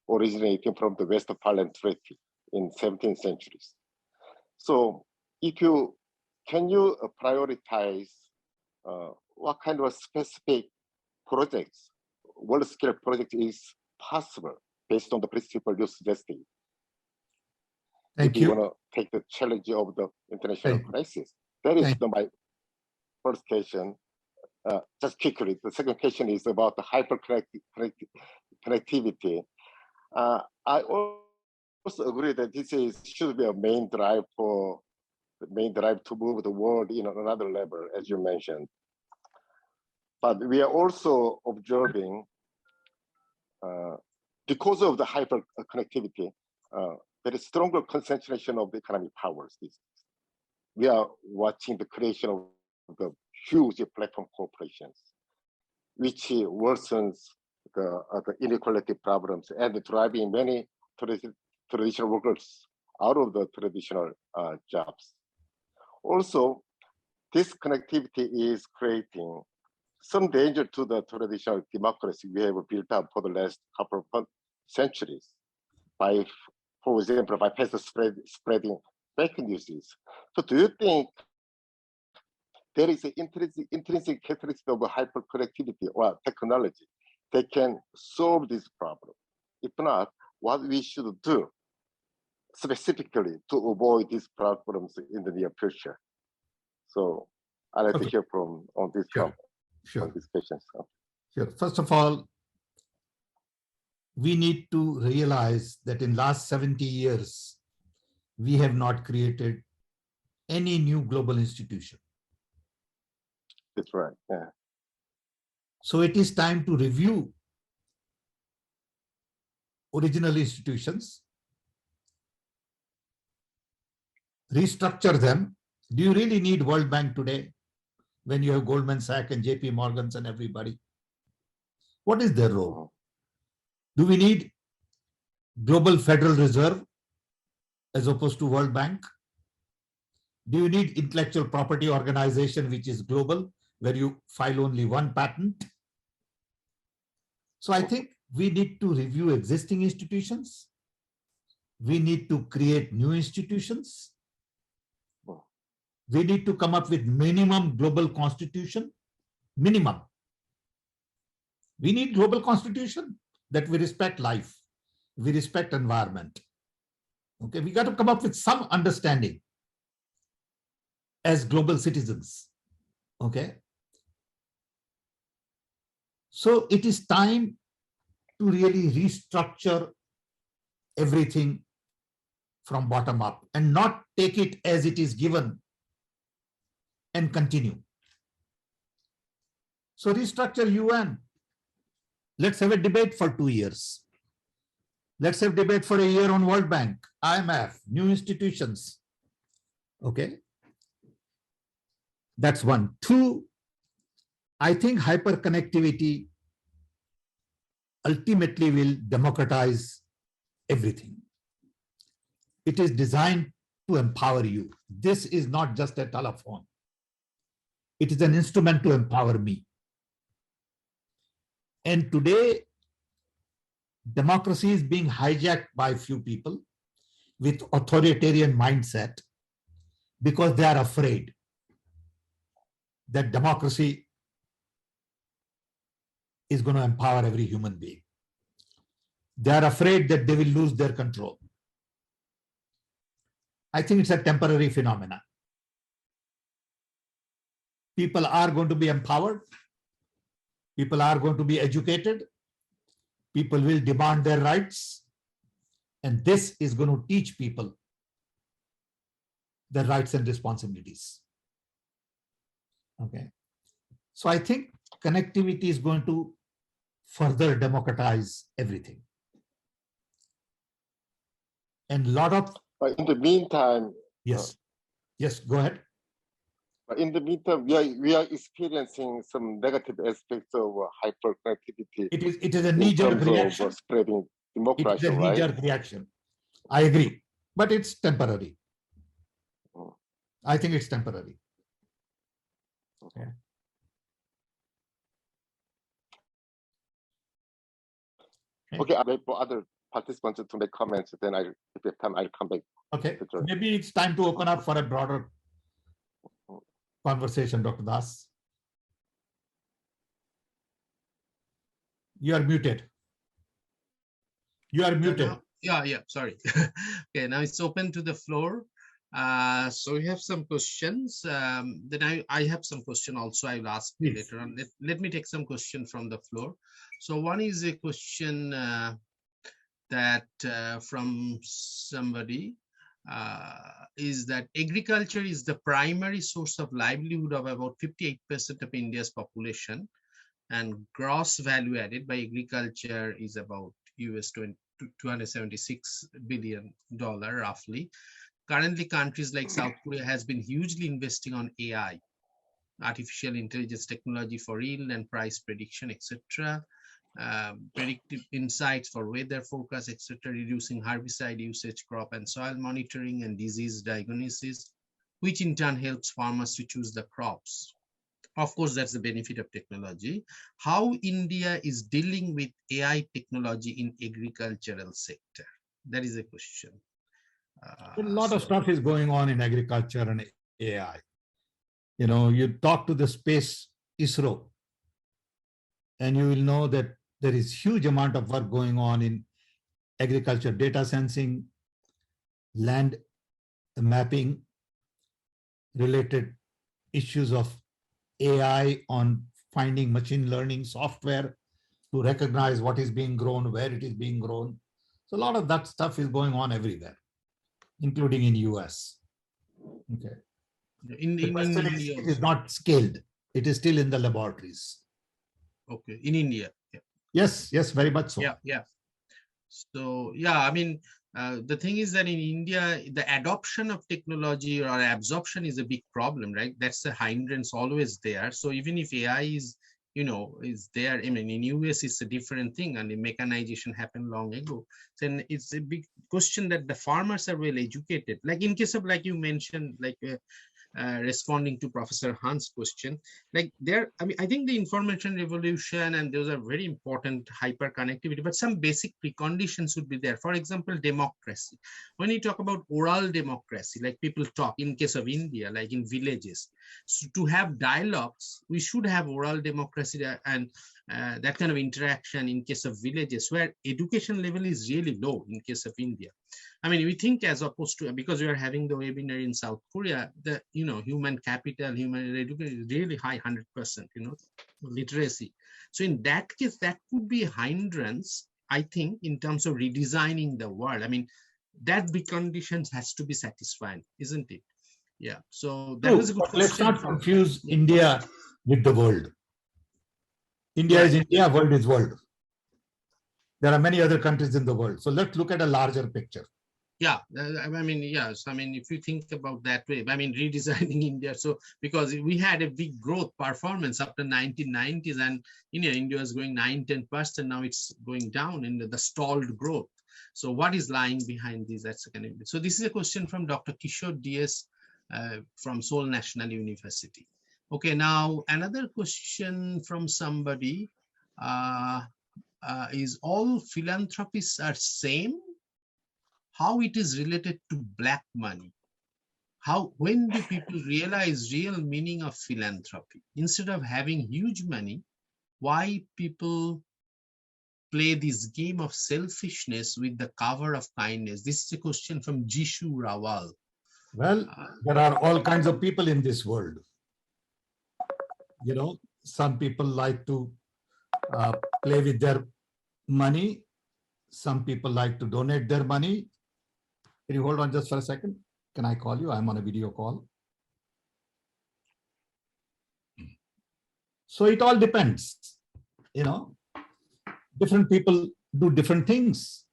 originating from the Westphalian Treaty in 17th centuries. So can you prioritize what kind of specific projects, world-scale project is possible based on the principle you suggested? Thank if you. want to take the challenge of the international crisis. That is my first question. Just quickly, the second question is about the hyperconnectivity. I also agree that should be a main drive to move the world in another level, as you mentioned. But we are also observing, because of the hyper connectivity, there is stronger concentration of the economic powers. We are watching the creation of the huge platform corporations, which worsens the inequality problems and driving many traditional workers out of the traditional jobs. Also, this connectivity is creating some danger to the traditional democracy we have built up for the last couple of centuries by, for example, by spreading fake news. So do you think there is an intrinsic characteristic of hyperconnectivity or technology that can solve this problem? If not, what we should do specifically to avoid these problems in the near future? So I'd like to hear from on this on these questions. Sure. First of all, we need to realize that in last 70 years, we have not created any new global institution. That's right. Yeah. So it is time to review original institutions, restructure them. Do you really need World Bank today when you have Goldman Sachs and JP Morgans and everybody? What is their role? Do we need Global Federal Reserve as opposed to World Bank? Do you need intellectual property organization which is global, where you file only one patent? So I think we need to review existing institutions. We need to create new institutions. We need to come up with minimum global constitution, minimum. We need global constitution that we respect life, we respect environment. Okay, we got to come up with some understanding as global citizens. Okay. So it is time to really restructure everything from bottom up and not take it as it is given and continue. So restructure UN. Let's have a debate for 2 years. Let's have debate for a year on World Bank, IMF, new institutions. Okay. That's one. Two, I think hyperconnectivity ultimately will democratize everything. It is designed to empower you. This is not just a telephone. It is an instrument to empower me. And today, democracy is being hijacked by a few people with authoritarian mindset because they are afraid that democracy is going to empower every human being. They are afraid that they will lose their control. I think it's a temporary phenomenon. People are going to be empowered. People are going to be educated. People will demand their rights. And this is going to teach people their rights and responsibilities. Okay. So I think connectivity is going to further democratize everything. And a lot of... But in the meantime... Yes. Yes, go ahead. But in the meantime, we are experiencing some negative aspects of hyperconnectivity. It is a knee-jerk reaction. Spreading democracy, it is a knee-jerk reaction. I agree, but it's temporary. I think it's temporary. Okay. Okay, I'll wait for other participants to make comments. Then if we have time, I'll come back. Okay, maybe it's time to open up for a broader conversation, Dr. Das. You are muted. You are muted. Yeah, sorry. Okay, now it's open to the floor. So we have some questions. Then I have some question also I will ask later on. Let me take some question from the floor. So one is a question that from somebody is that agriculture is the primary source of livelihood of about 58% of India's population, and gross value added by agriculture is about $276 billion roughly. Currently, countries like South Korea has been hugely investing on AI, artificial intelligence technology for yield and price prediction, etc. Predictive insights for weather forecast, etc., reducing herbicide usage, crop and soil monitoring, and disease diagnosis, which in turn helps farmers to choose the crops. Of course, that's the benefit of technology. How India is dealing with AI technology in agricultural sector? That is a question. A lot of stuff is going on in agriculture and AI. You know, you talk to the space ISRO, and you will know that there is huge amount of work going on in agriculture, data sensing, land mapping, related issues of AI on finding machine learning software to recognize what is being grown, where it is being grown. So a lot of that stuff is going on everywhere, including in US. Okay. The question is, it is not scaled. It is still in the laboratories. Okay, in India. Yeah. Yes, yes, very much so. Yeah. So yeah, I mean, the thing is that in India, the adoption of technology or absorption is a big problem, right? That's a hindrance always there. So even if AI is, is there, I mean, in US, it's a different thing, and the mechanization happened long ago. Then it's a big question that the farmers are well educated. Like in case of, like you mentioned, like responding to Professor Han's question, like there, I mean, I think the information revolution and those are very important, hyper connectivity, but some basic preconditions would be there. For example, democracy. When you talk about oral democracy, like people talk in case of India, like in villages, so to have dialogues, we should have oral democracy and that kind of interaction in case of villages where education level is really low in case of India. I mean, we think as opposed to, because we are having the webinar in South Korea, the, human capital, human education is really high, 100%, literacy. So in that case, that could be a hindrance, I think, in terms of redesigning the world. I mean, that big conditions has to be satisfied, isn't it? Yeah. So that was a good question. Let's not confuse India with the world. India is India, world is world. There are many other countries in the world. So let's look at a larger picture. Yeah, I mean, yes. I mean, if you think about that way, I mean, redesigning India. So because we had a big growth performance up to 1990s, and India was going 9-10%. Now it's going down in the stalled growth. So what is lying behind this? That's kind of. So this is a question from Dr. Kishore DS from Seoul National University. Okay, now another question from somebody is all philanthropists are same? How it is related to black money? When do people realize real meaning of philanthropy? Instead of having huge money, why people play this game of selfishness with the cover of kindness? This is a question from Jishu Rawal. Well, there are all kinds of people in this world. Some people like to play with their money. Some people like to donate their money. Can you hold on just for a second? Can I call you? I'm on a video call. So it all depends. Different people do different things.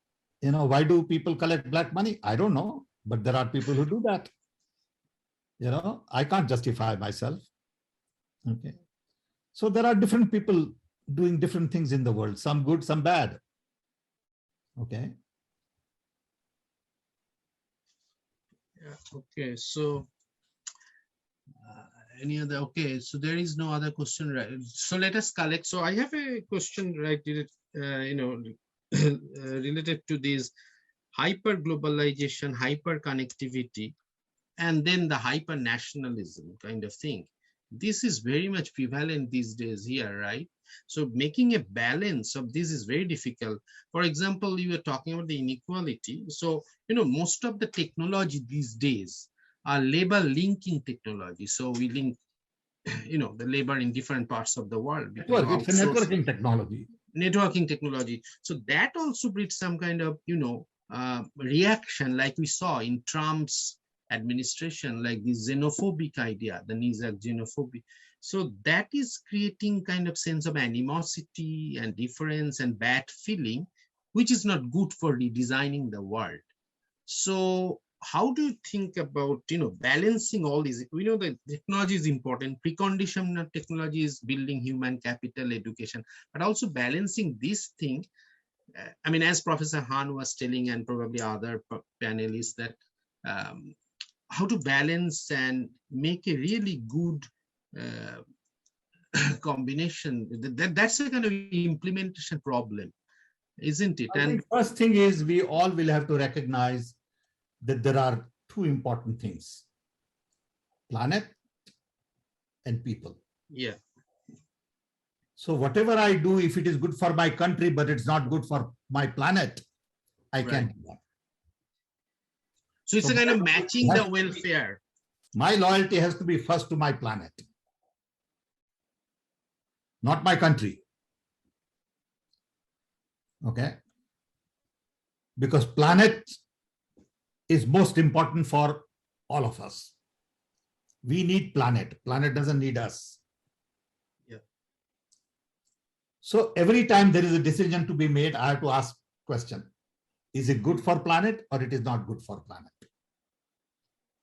Why do people collect black money? I don't know, but there are people who do that. I can't justify myself. Okay. So there are different people doing different things in the world, some good, some bad. Okay. Yeah, okay, so any other, okay, so there is no other question, right? So let us collect. So I have a question, right, related to this hyper globalization, hyper connectivity, and then the hyper nationalism kind of thing. This is very much prevalent these days here, right? So making a balance of this is very difficult. For example, you were talking about the inequality. So, most of the technology these days are labor linking technology. So we link, the labor in different parts of the world. It's a networking technology. networking technology. So that also breeds some kind of, reaction, like we saw in Trump's administration, like the xenophobic idea, the Nizak xenophobia. So that is creating kind of sense of animosity and difference and bad feeling, which is not good for redesigning the world. So how do you think about, balancing all these? We know that technology is important. Precondition of technology is building human capital, education, but also balancing this thing. I mean, as Professor Han was telling, and probably other panelists, that how to balance and make a really good combination. That's a kind of implementation problem, isn't it? I think first thing is we all will have to recognize that there are two important things: planet and people. Yeah. So whatever I do, if it is good for my country, but it's not good for my planet, I can't do that. So it's a kind of matching the welfare. My loyalty has to be first to my planet, not my country. Okay? Because planet is most important for all of us. We need planet. Planet doesn't need us. Yeah. So every time there is a decision to be made, I have to ask question: is it good for planet or it is not good for planet?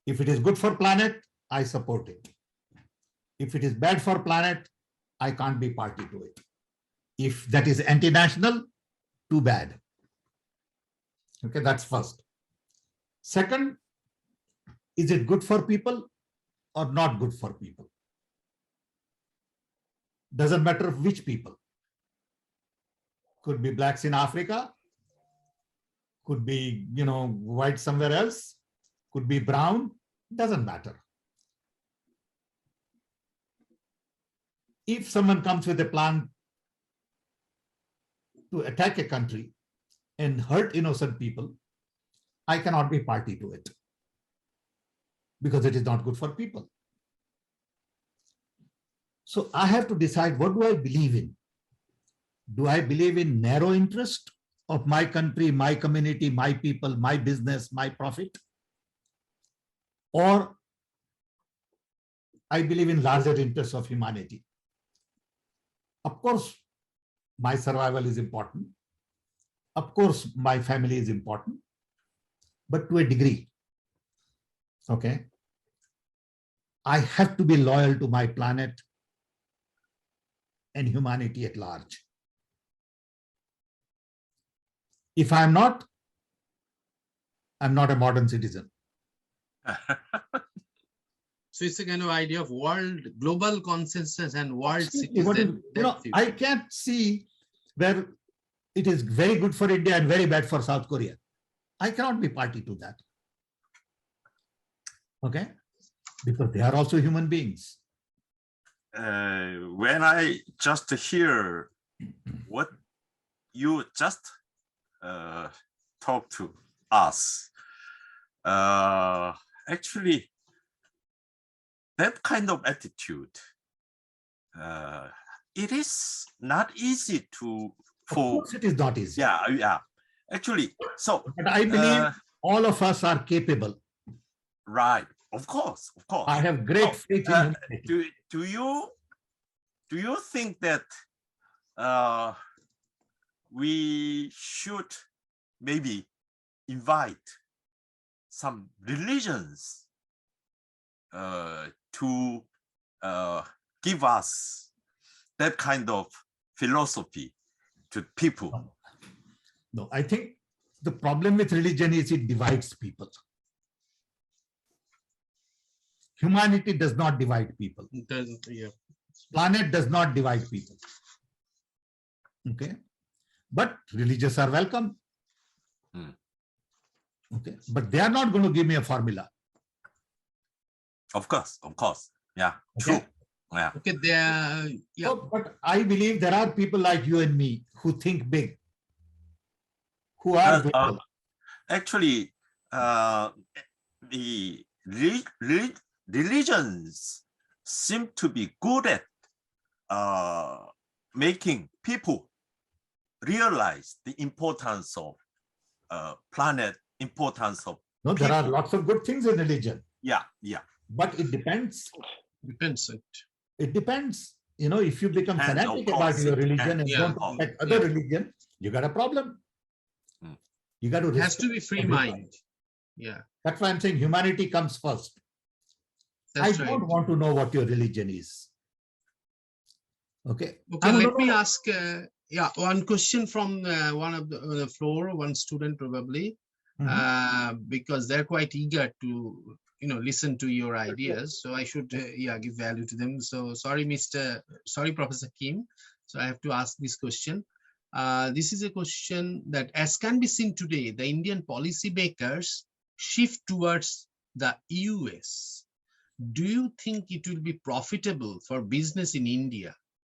If it is good for planet, I support it. If it is bad for planet, I can't be party to it. If that is anti-national, too bad. Okay, that's first. Second, is it good for people or not good for people? Doesn't matter which people. Could be blacks in Africa, could be, white somewhere else, could be brown, doesn't matter. If someone comes with a plan to attack a country and hurt innocent people, I cannot be party to it because it is not good for people. So I have to decide, what do I believe in? Do I believe in narrow interest of my country, my community, my people, my business, my profit? Or I believe in larger interests of humanity? Of course, my survival is important. Of course, my family is important, but to a degree. Okay. I have to be loyal to my planet and humanity at large. If I'm not a modern citizen. So it's a kind of idea of global consensus and world citizen. I can't see where it is very good for India and very bad for South Korea. I cannot be party to that. Okay? Because they are also human beings. When I just hear what you just talked to us, actually, that kind of attitude, it is not easy to. Of course, it is not easy. Yeah. Actually, so. But I believe all of us are capable. Right. Of course. I have great faith in humanity. Do you think that we should maybe invite some religions to give us that kind of philosophy to people? No, I think the problem with religion is it divides people. Humanity does not divide people. It doesn't, yeah. Planet does not divide people. Okay. But religious are welcome. Okay. But they are not going to give me a formula. Of course. Yeah. Okay. True. Yeah. Okay. Yeah. So, but I believe there are people like you and me who think big, who are global. Actually, the religions seem to be good at making people realize the importance of planet, importance of No, there are people. lots of good things in religion, Yeah, yeah. but it depends. Depends. It depends. You know, if you become Depends, of fanatic course, about your it religion depends. and Yeah. don't respect other Yeah. religion, you got a problem. Mm. You got to It has to respect be free everybody. mind. Yeah, That's why I'm saying humanity comes first. that's I right. don't want to know what your religion is. Okay. Okay, I want let to me know- ask, one question from one of the floor, one student probably, because they're quite eager to, listen to your ideas. So I should, give value to them. So sorry, Professor Kim. So I have to ask this question. This is a question that, as can be seen today, the Indian policymakers shift towards the US. Do you think it will be profitable for business in India?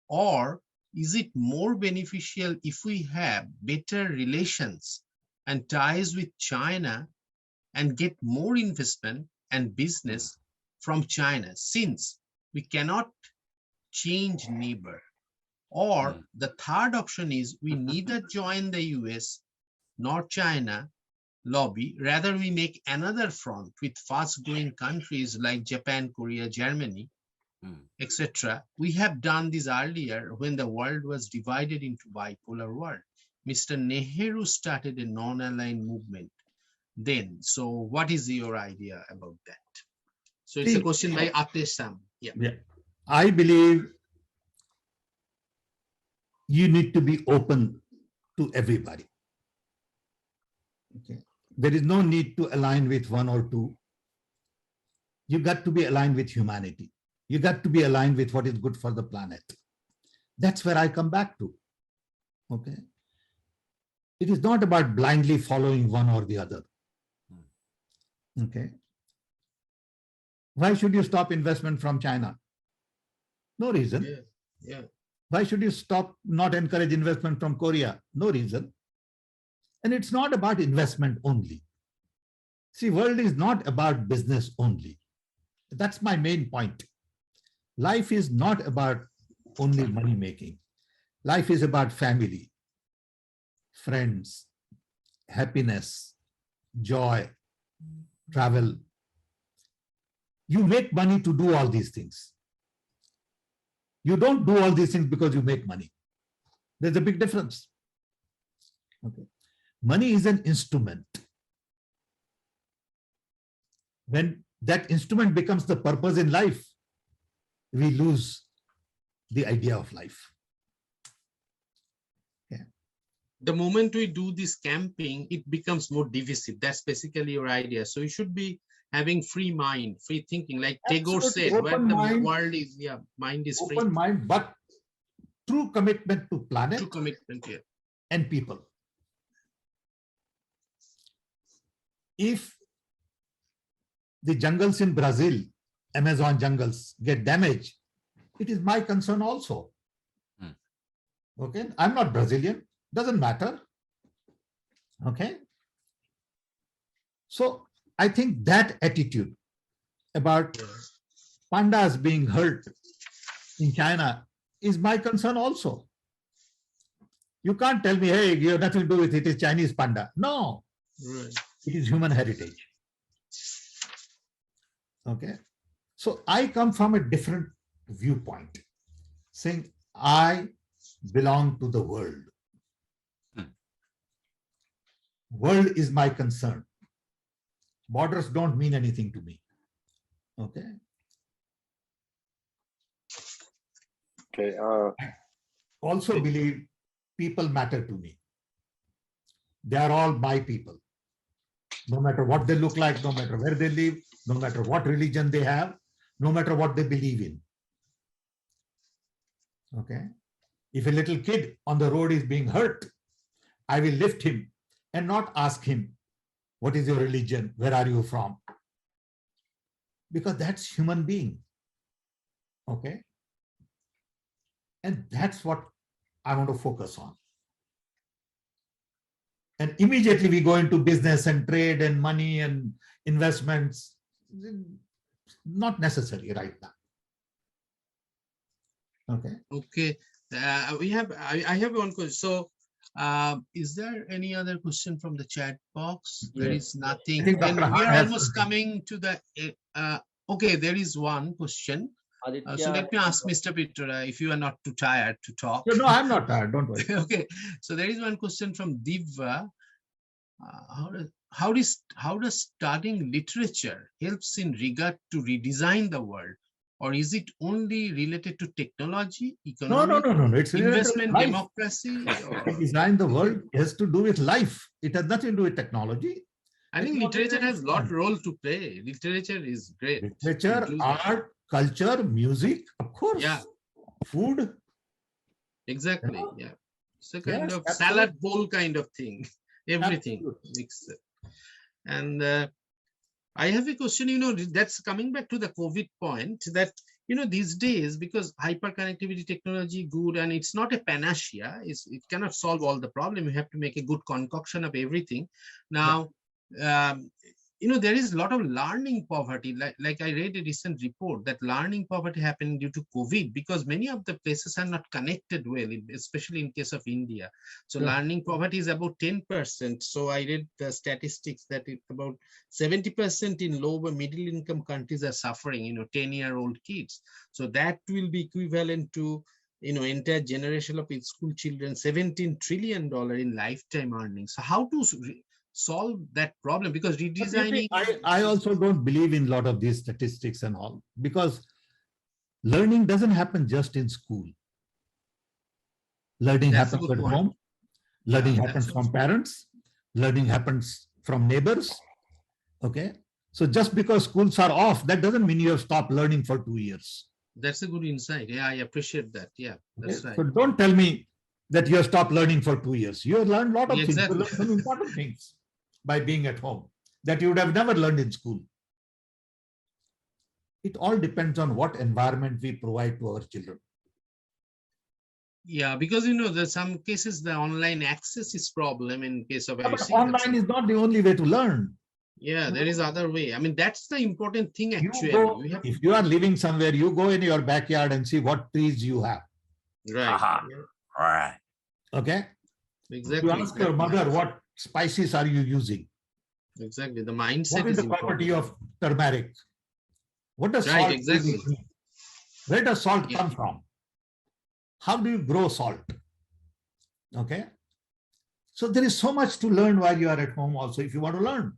Or is it more beneficial if we have better relations and ties with China and get more investment and business from China, since we cannot change neighbor? Or the third option is we neither join the US nor China lobby, rather we make another front with fast growing countries like Japan, Korea, Germany, etc. We have done this earlier when the world was divided into bipolar world. Mr. Nehru started a non-aligned movement then. So what is your idea about that? So it's a See, question by Atesh Sam. Yeah. Yeah. I believe you need to be open to everybody. Okay. There is no need to align with one or two. You got to be aligned with humanity. You got to be aligned with what is good for the planet. That's where I come back to. Okay. It is not about blindly following one or the other. Okay. Why should you stop investment from China? No reason. Yeah. Why should you not encourage investment from Korea? No reason. And it's not about investment only. See, world is not about business only. That's my main point. Life is not about only money making. Life is about family, friends, happiness, joy, travel. You make money to do all these things. You don't do all these things because you make money. There's a big difference. Okay. Money is an instrument. When that instrument becomes the purpose in life, we lose the idea of life. Yeah. The moment we do this camping, it becomes more divisive. That's basically your idea. So you should be having free mind, free thinking, like Tagore Absolutely. said, where Open the mind. world is, mind is free. Open mind, but true commitment to planet True commitment here. and people. If the jungles in Brazil, Amazon jungles, get damaged, it is my concern also. Okay, I'm not Brazilian, doesn't matter. Okay. So I think that attitude about pandas being hurt in China is my concern also. You can't tell me, hey, you have nothing to do with it, it's Chinese panda. No, Right. it is human heritage. Okay. So I come from a different viewpoint, saying I belong to the world. World is my concern. Borders don't mean anything to me. Okay. Okay. Also believe people matter to me. They are all my people. No matter what they look like, no matter where they live, no matter what religion they have, no matter what they believe in. Okay. If a little kid on the road is being hurt, I will lift him and not ask him, what is your religion? Where are you from? Because that's human being. Okay. And that's what I want to focus on. And immediately we go into business and trade and money and investments. Not necessary right now. Okay. Okay. I have one question. So Is there any other question from the chat box? There Yes. is nothing. I think And Dr. we Han are has almost something. coming to the, okay, there is one question. So Aditya, let me ask Mr. Pitroda if you are not too tired to talk. No, I'm not tired. Don't worry. Okay, so there is one question from Divya. How does studying literature helps in regard to redesign the world, or is it only related to technology, No. economic, It's related to investment, life. democracy? Or... Design the world has to do with life. It has nothing to do with technology. I think literature has a lot role to play. Literature is great. Literature, art, culture, music, of course. Yeah. Food. Exactly. Yeah. Yeah. It's a kind Yes, of absolutely. salad bowl kind of thing. Everything Absolutely. mixed. And I have a question, that's coming back to the COVID point, that, these days, because hyperconnectivity technology good, and it's not a panacea, it cannot solve all the problem. You have to make a good concoction of everything. Now, there is a lot of learning poverty. Like I read a recent report that learning poverty happened due to COVID, because many of the places are not connected well, especially in case of India. So Sure. learning poverty is about 10%. So I read the statistics that about 70% in low or middle income countries are suffering, 10-year-old kids. So that will be equivalent to, entire generation of school children, $17 trillion in lifetime earnings. So how to solve that problem? Because redesigning, I also don't believe in a lot of these statistics and all, because learning doesn't happen just in school. Learning That's a happens good at point. home. Learning Yeah, happens that's from parents. Learning happens from neighbors. Okay. So just because schools are off, that doesn't mean you have stopped learning for 2 years. That's a good insight. Yeah, I appreciate that. Yeah, that's Okay? right. So don't tell me that you have stopped learning for 2 years. You have learned a lot of things. Exactly. You learned some important things by being at home that you would have never learned in school. It all depends on what environment we provide to our children. Yeah, because there's some cases the online access is problem in case of But online is not the only way to learn. Yeah, there is other way. I mean, that's the important thing actually. If you are living somewhere, you go in your backyard and see what trees you have. Right. Yeah. Right. Okay. Exactly. You ask your mother, what spices are you using? Exactly. The mindset. What is the property of turmeric? What does right, salt exactly. mean? Where does salt come from? How do you grow salt? Okay. So there is so much to learn while you are at home also, if you want to learn.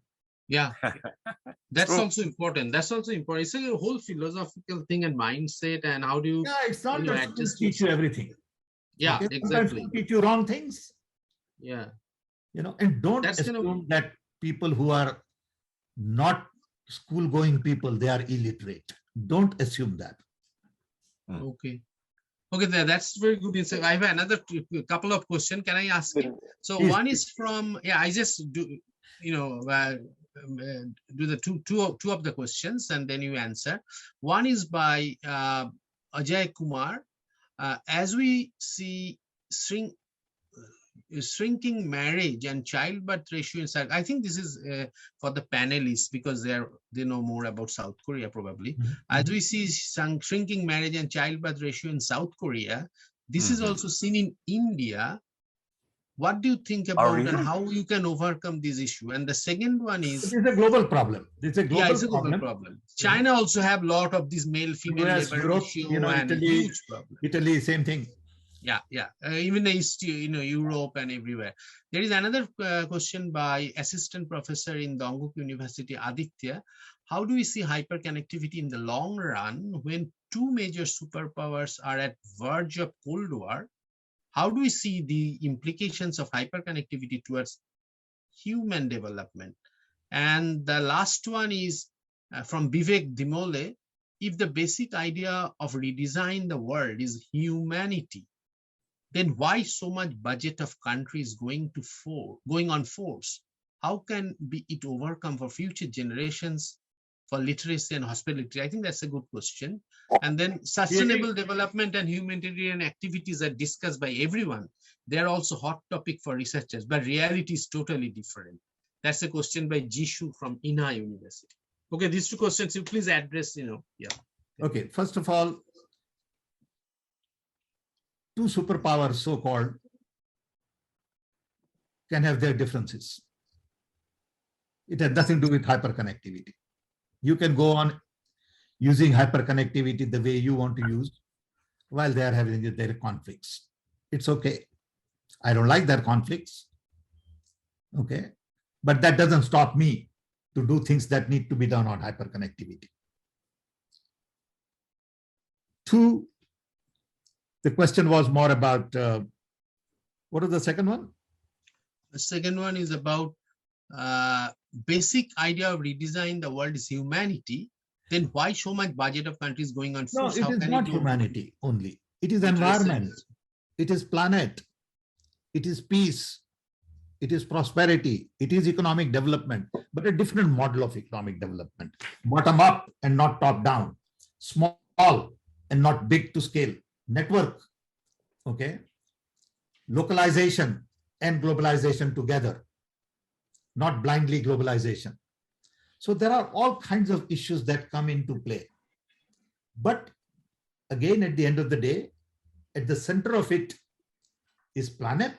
Yeah. That's also important. That's also important. It's a whole philosophical thing and mindset, and how do you... Yeah, it's not that schools teach you everything. Yeah, okay? exactly. Sometimes teach you wrong things. Yeah. And don't assume that people who are not school-going people, they are illiterate. Don't assume that. Okay. Okay, that's very good insight. I have another couple of questions. Can I ask you? So one is from, I just do, do the two of the questions and then you answer. One is by Ajay Kumar. As we see shrinking marriage and childbirth ratio inside, I think this is for the panelists because they know more about South Korea probably. As we see shrinking marriage and childbirth ratio in South Korea, this is also seen in India. What do you think about and how you can overcome this issue? And the second one is... It's a global problem. It's a global problem. China also have a lot of this male-female labor Europe, issue and huge problem. Italy, same thing. Yeah. Even the East, Europe and everywhere. There is another question by assistant professor in Dongguk University, Aditya. How do we see hyperconnectivity in the long run when two major superpowers are at verge of Cold War? How do we see the implications of hyperconnectivity towards human development? And the last one is from Vivek Dimole. If the basic idea of redesign the world is humanity, then why so much budget of countries going on force? How can it overcome for future generations for literacy and hospitality? I think that's a good question. And then sustainable development and humanitarian activities are discussed by everyone. They're also hot topic for researchers, but reality is totally different. That's a question by Jishu from Inha University. Okay, these two questions, you please address, Okay, first of all, two superpowers, so-called, can have their differences. It has nothing to do with hyperconnectivity. You can go on using hyperconnectivity the way you want to use while they are having their conflicts. It's okay. I don't like their conflicts. Okay. But that doesn't stop me to do things that need to be done on hyperconnectivity. 2, the question was more about, what is the second one? The second one is about basic idea of redesign the world is humanity. Then why so much budget of countries going on No, force? it is not humanity only. It is environment. It is planet. It is peace. It is prosperity. It is economic development, but a different model of economic development. Bottom up and not top down. Small and not big to scale. Network. Okay. Localization and globalization together, not blindly globalization. So there are all kinds of issues that come into play. But again, at the end of the day, at the center of it is planet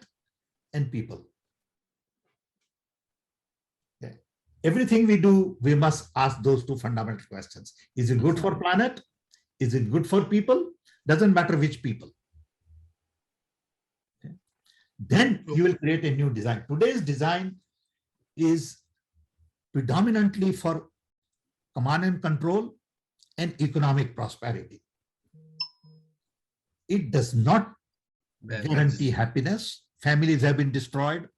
and people. Okay. Everything we do, we must ask those 2 fundamental questions. Is it good for planet? Is it good for people? Doesn't matter which people. Okay. Then you will create a new design. Today's design is predominantly for command and control and economic prosperity. It does not guarantee happiness. Families have been destroyed.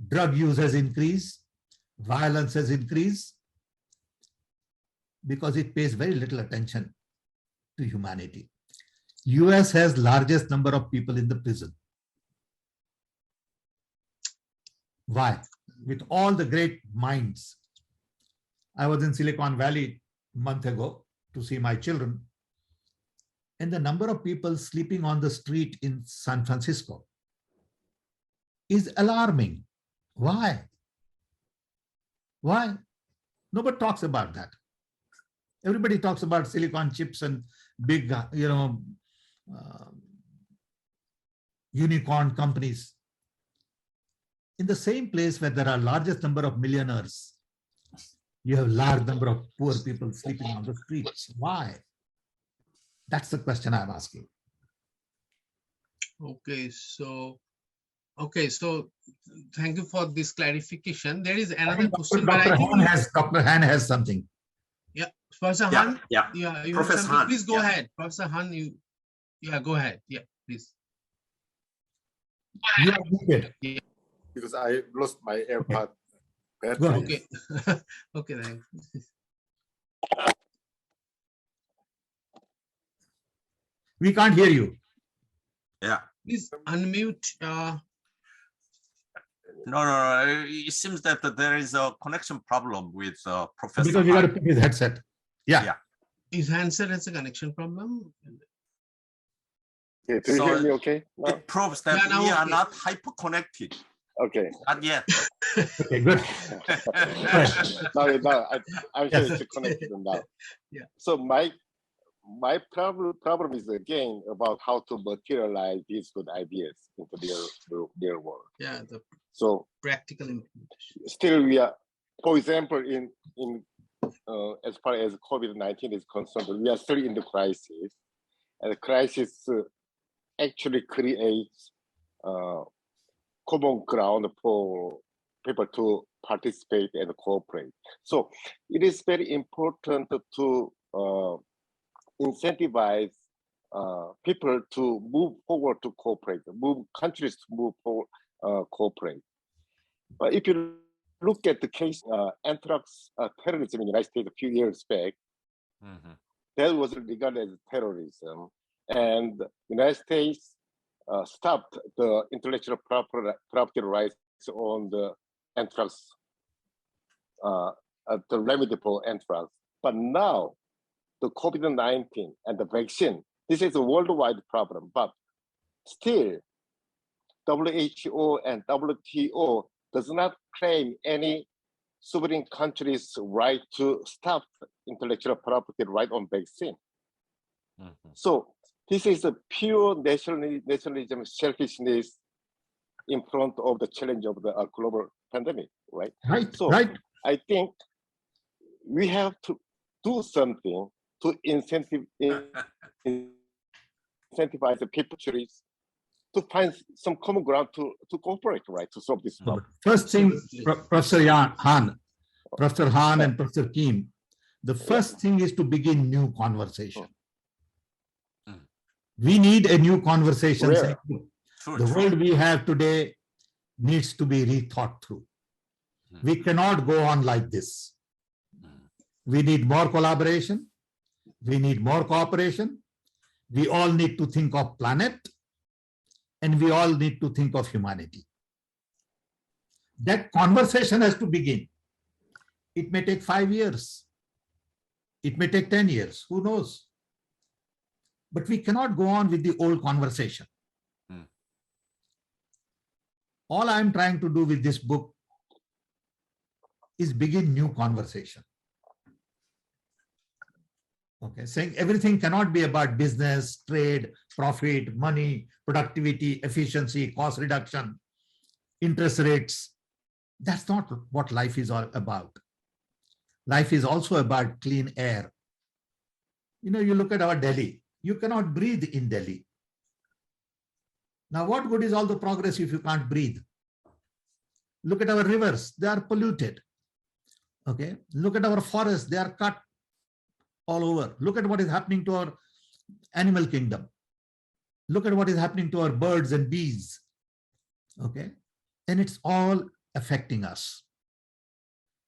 Drug use has increased. Violence has increased because it pays very little attention to humanity. US has largest number of people in the prison. Why? With all the great minds. I was in Silicon Valley a month ago to see my children, and the number of people sleeping on the street in San Francisco is alarming. Why? Why? Nobody talks about that. Everybody talks about silicon chips and big, unicorn companies. In the same place where there are largest number of millionaires, you have large number of poor people sleeping on the streets. Why? That's the question I'm asking. Okay, so thank you for this clarification. There is another question. Dr. Han has something. Yeah, Professor Han. Yeah, you Professor Han. Please go ahead, Professor Han. Go ahead. Yeah, please. You are muted. Yeah. Because I lost my AirPod. Okay. Okay, thanks. We can't hear you. Yeah. Please unmute. No. It seems that there is a connection problem with Professor. Because you got to put his headset. Yeah. His handset has a connection problem. Okay, do you hear me okay? No? It proves that we are not hyper-connected. Okay. Not yet. Okay, good. No, I'm sure it's connected now. Yeah. So my problem is again about how to materialize these good ideas into their world. Yeah, the So practical implementation. still we are, for example, in as far as COVID-19 is concerned, we are still in the crisis, and the crisis actually creates common ground for people to participate and cooperate. So it is very important to incentivize people to move forward to cooperate, move countries to move forward, cooperate. But if you look at the case anthrax terrorism in the United States a few years back, that was regarded as terrorism, and the United States stopped the intellectual property rights on the anthrax, the remedy for anthrax. But now, the COVID-19 and the vaccine, this is a worldwide problem, but still, WHO and WTO does not claim any sovereign country's right to stop intellectual property right on vaccine. So this is a pure nationalism, selfishness in front of the challenge of the global pandemic, right? Right, So right. I think we have to do something to incentivize the people to find some common ground to cooperate, right, to solve this problem. First thing, Absolutely. Professor Han and Professor Kim, the first thing is to begin new conversation. We need a new conversation. Where? The world we have today needs to be rethought through. We cannot go on like this. We need more collaboration. We need more cooperation. We all need to think of planet, and we all need to think of humanity. That conversation has to begin. It may take 5 years. It may take 10 years. Who knows? But we cannot go on with the old conversation. All I'm trying to do with this book is begin new conversation. Okay, saying everything cannot be about business, trade, profit, money, productivity, efficiency, cost reduction, interest rates. That's not what life is all about. Life is also about clean air. You know, you look at our Delhi, you cannot breathe in Delhi. Now, what good is all the progress if you can't breathe? Look at our rivers, they are polluted. Okay, look at our forests, they are cut all over. Look at what is happening to our animal kingdom. Look at what is happening to our birds and bees. Okay, and it's all affecting us.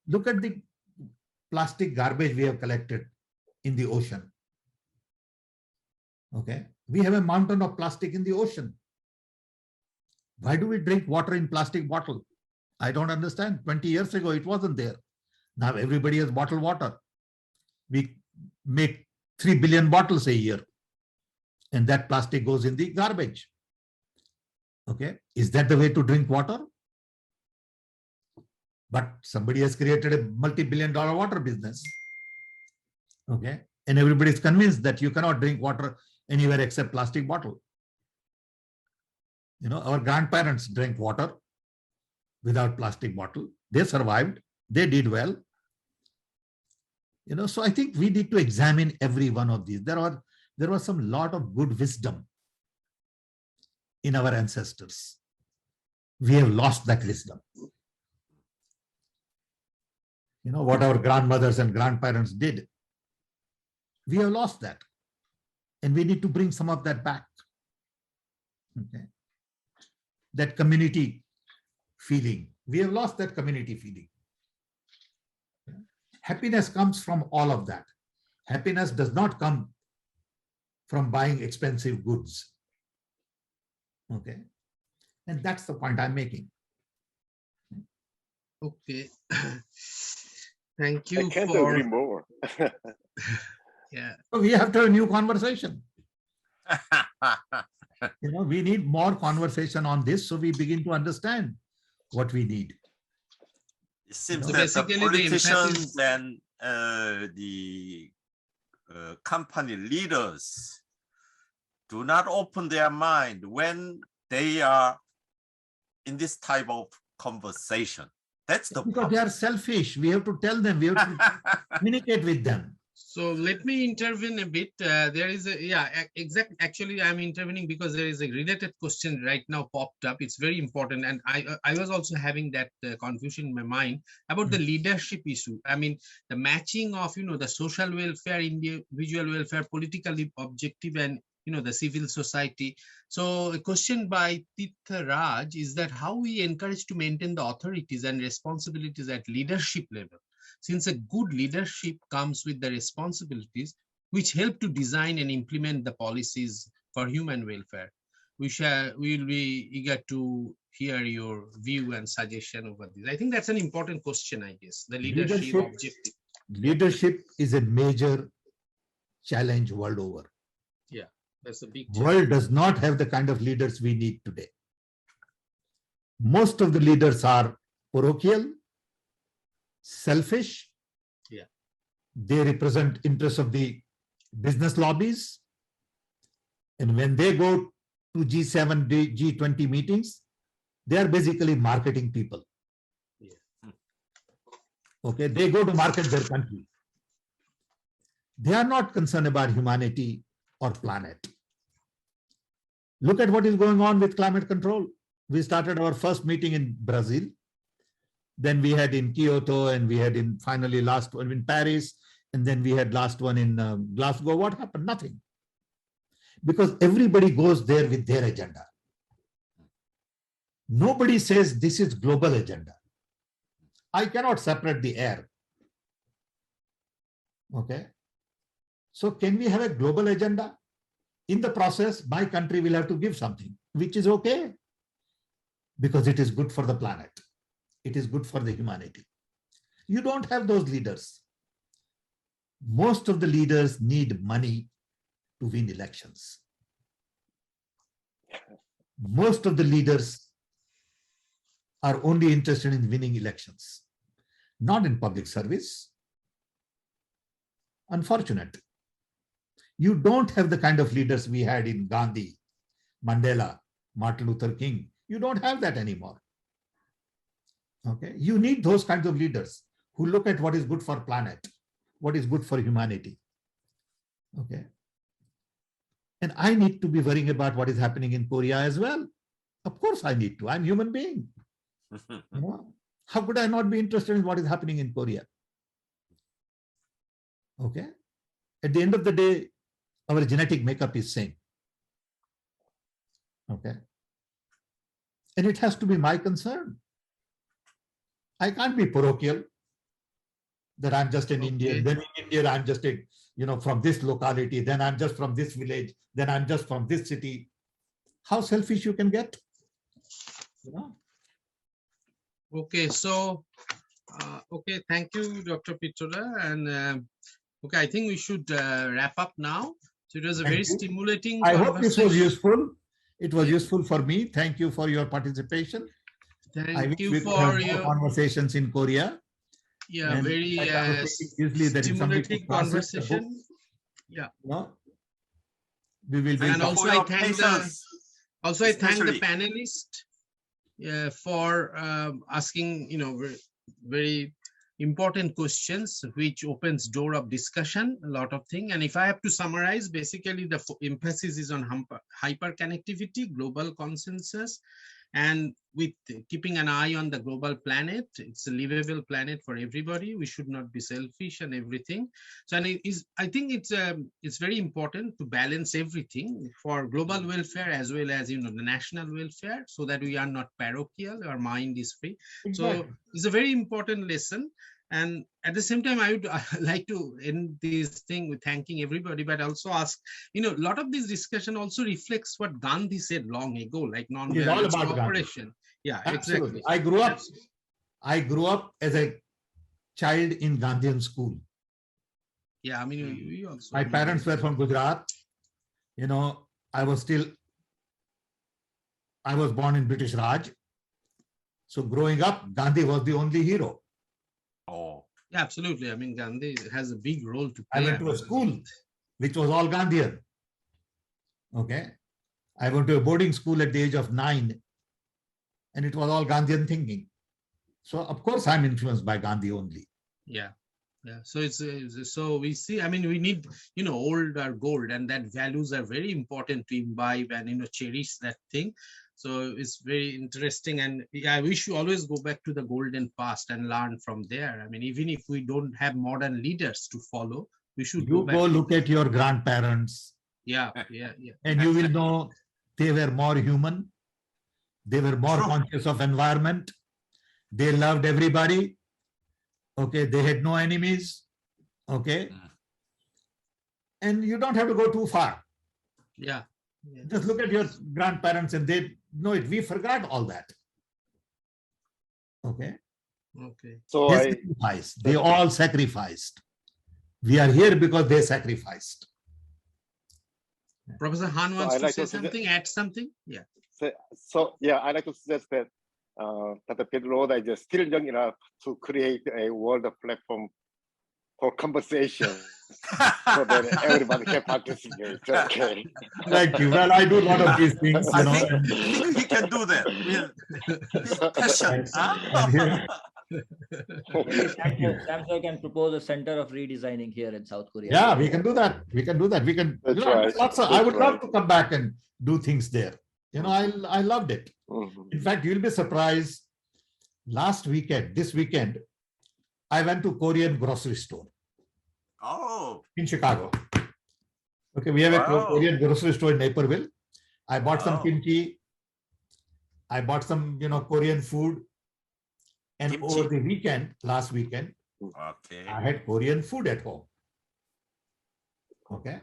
Look at the plastic garbage we have collected in the ocean. Okay, we have a mountain of plastic in the ocean. Why do we drink water in plastic bottle? I don't understand. 20 years ago, it wasn't there. Now everybody has bottled water. We make 3 billion bottles a year, and that plastic goes in the garbage. Okay, is that the way to drink water? But somebody has created a multi-billion-dollar water business. Okay, and everybody is convinced that you cannot drink water anywhere except plastic bottle. You know, our grandparents drank water without plastic bottle. They survived. They did well. You know, so I think we need to examine every one of these. There was some lot of good wisdom in our ancestors. We have lost that wisdom. You know, what our grandmothers and grandparents did. We have lost that. And we need to bring some of that back. Okay. That community feeling. We have lost that community feeling. Happiness comes from all of that. Happiness does not come from buying expensive goods. Okay. And that's the point I'm making. Okay. Thank you I can't for agree more. yeah. So we have to have a new conversation. You know, we need more conversation on this so we begin to understand what we need. It seems So that the basically the politicians emphasis- and the company leaders do not open their mind when they are in this type of conversation. That's the Because they are selfish. We have to tell them, we have to communicate with them. So let me intervene a bit. There is a, actually I'm intervening because there is a related question right now popped up. It's very important. And I was also having that confusion in my mind about the leadership issue. I mean, the matching of, you know, the social welfare, individual welfare, politically objective, and, you know, the civil society. So a question by Pitroda is that how we encourage to maintain the authorities and responsibilities at leadership level, since a good leadership comes with the responsibilities which help to design and implement the policies for human welfare. We will be eager to hear your view and suggestion over this. I think that's an important question, I guess, the leadership objective. Leadership is a major challenge world over. Yeah, that's a big World does not have the kind of leaders we need today. Most of the leaders are parochial, selfish. Yeah. They represent interests of the business lobbies. And when they go to G7, G20 meetings, They are basically marketing people. Okay, they go to market their country. They are not concerned about humanity or planet. Look at what is going on with climate control. We started our first meeting in Brazil. Then we had in Kyoto, and we had in finally last one in Paris, and then we had last one in Glasgow. What happened? Nothing. Because everybody goes there with their agenda. Nobody says this is global agenda. I cannot separate the air. Okay. So can we have a global agenda? In the process, my country will have to give something, which is okay, because it is good for the planet. It is good for the humanity. You don't have those leaders. Most of the leaders need money to win elections. Most of the leaders are only interested in winning elections, not in public service. Unfortunate. You don't have the kind of leaders we had in Gandhi, Mandela, Martin Luther King. You don't have that anymore. Okay, you need those kinds of leaders who look at what is good for planet, what is good for humanity. Okay, and I need to be worrying about what is happening in Korea as well. Of course, I need to. I'm a human being. You know? How could I not be interested in what is happening in Korea? Okay, at the end of the day, our genetic makeup is same. Okay, and it has to be my concern. I can't be parochial that I'm just an Indian. Then in India, I'm just a, from this locality. Then I'm just from this village. Then I'm just from this city. How selfish you can get? Okay, so, okay, thank you, Dr. Pitroda. And okay, I think we should wrap up now. So it was a very stimulating I hope this was conversation. useful. It was useful for me. Thank you for your participation. Thank you for your conversations in Korea. Yeah, And very stimulating conversation. Yeah. We will be. And also I thank the panelists for asking very important questions, which opens door of discussion, a lot of things. And if I have to summarize, basically the emphasis is on hyper connectivity, global consensus, and with keeping an eye on the global planet. It's a livable planet for everybody. We should not be selfish and everything. So, and I think it's very important to balance everything for global welfare as well as the national welfare, so that we are not parochial. Our mind is free. Exactly. So it's a very important lesson. And at the same time, I would like to end this thing with thanking everybody, but also ask, a lot of this discussion also reflects what Gandhi said long ago, like non-violence cooperation. Yeah, absolutely. Exactly. I grew up as a child in Gandhian school. Yeah, I mean, we also. My parents were from Gujarat. I was born in British Raj. So growing up, Gandhi was the only hero. Oh, yeah, absolutely. I mean, Gandhi has a big role to play. I went to a school which was all Gandhian. Okay. I went to a boarding school at the age of 9, and it was all Gandhian thinking. So of course I'm influenced by Gandhi only. Yeah. Yeah. So so we see, I mean, we need, old or gold, and that values are very important to imbibe and, cherish that thing. So it's very interesting, and I wish you always go back to the golden past and learn from there. I mean, even if we don't have modern leaders to follow, we should go look at your grandparents. Yeah. And you will know they were more human. They were more conscious of environment. They loved everybody. Okay, they had no enemies. Okay. And you don't have to go too far. Yeah. Just look at your grandparents and they know it. We forgot all that. Okay. So they all sacrificed. We are here because they sacrificed. Professor Han wants to say something, add something. Yeah. So yeah, I like to suggest that Dr. Pitroda is still young enough to create a world platform for conversation so that everybody can participate. Okay. Thank you. Well, I do a lot of these things, you I know. think he can do that with his passion. And here, thank you. Samsung can propose a center of redesigning here in South Korea. Yeah, we can do that. We can do that. We can. That's You know, right. I would love to come back and do things there. You know, I loved it. Mhm. In fact, you'll be surprised. Last weekend, this weekend, I went to Korean grocery store Oh, in Chicago. Okay, we have a Wow. Korean grocery store in Naperville. I bought some Wow. kimchi. I bought some, you know, Korean food. And Kimchi. over the weekend, last weekend, okay. I had Korean food at home. Okay.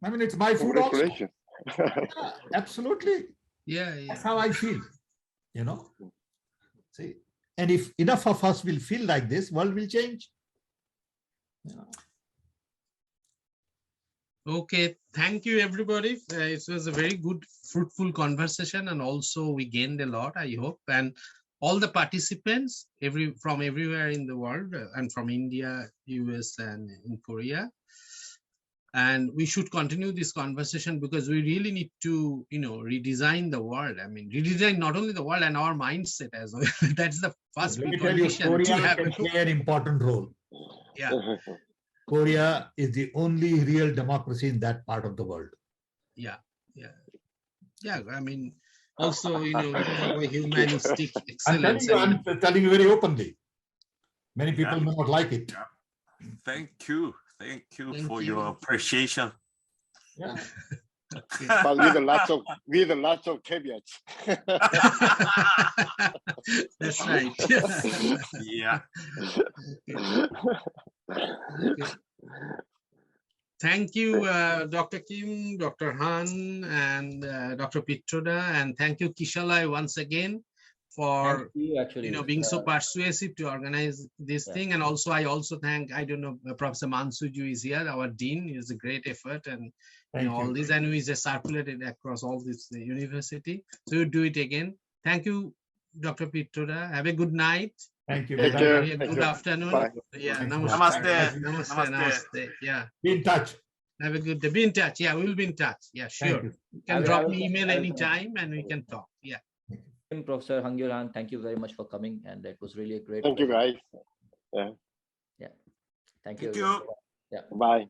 I mean, it's my food also. Congratulations. Yeah, absolutely. Yeah, yeah. That's how I feel, you know. See, and if enough of us will feel like this, world will change. You know. Okay, thank you, everybody. It was a very good, fruitful conversation, and also we gained a lot, I hope. And all the participants, from everywhere in the world, and from India, US, and in Korea. And we should continue this conversation because we really need to, you know, redesign the world. I mean, redesign not only the world and our mindset as well. That's the first Let me tell you, condition to Korea have. can play an important role. Yeah, Korea is the only real democracy in that part of the world. yeah. I mean, also, you know, we talk about humanistic I'm telling excellence. you, and I'm telling you very openly. Many people Yeah. may not like it. Thank you. Thank you Thank for you. your appreciation. Yeah. But with lots of caveats. That's right. Yeah. Okay. Thank you, Dr. Kim, Dr. Han, and Dr. Pitroda, and thank you, Kishalai, once again for Thank you, actually. you know being so persuasive to organize this Yeah. thing. And also, I also thank, I don't know, Professor Mansuju is here, our dean. Is a great effort, and Thank all you. this, and we just circulated across all this university. So you do it again. Thank you, Dr. Pitroda. Have a good night. Thank you. Take Bye-bye. care. Very Thank good you. afternoon. Bye. Yeah, Thank you. namaste. Namaste. Namaste. Namaste. Yeah. Be in touch. Have a good day. Be in touch. Yeah, we'll be in touch. Yeah, Thank sure. you. You can I will- drop I will- me email I will- anytime and we can talk. Yeah. Professor Hanyang Han, thank you very much for coming, and it was really a great Thank you, pleasure. guys. Thank you. Thank everyone. you. Yeah. Bye.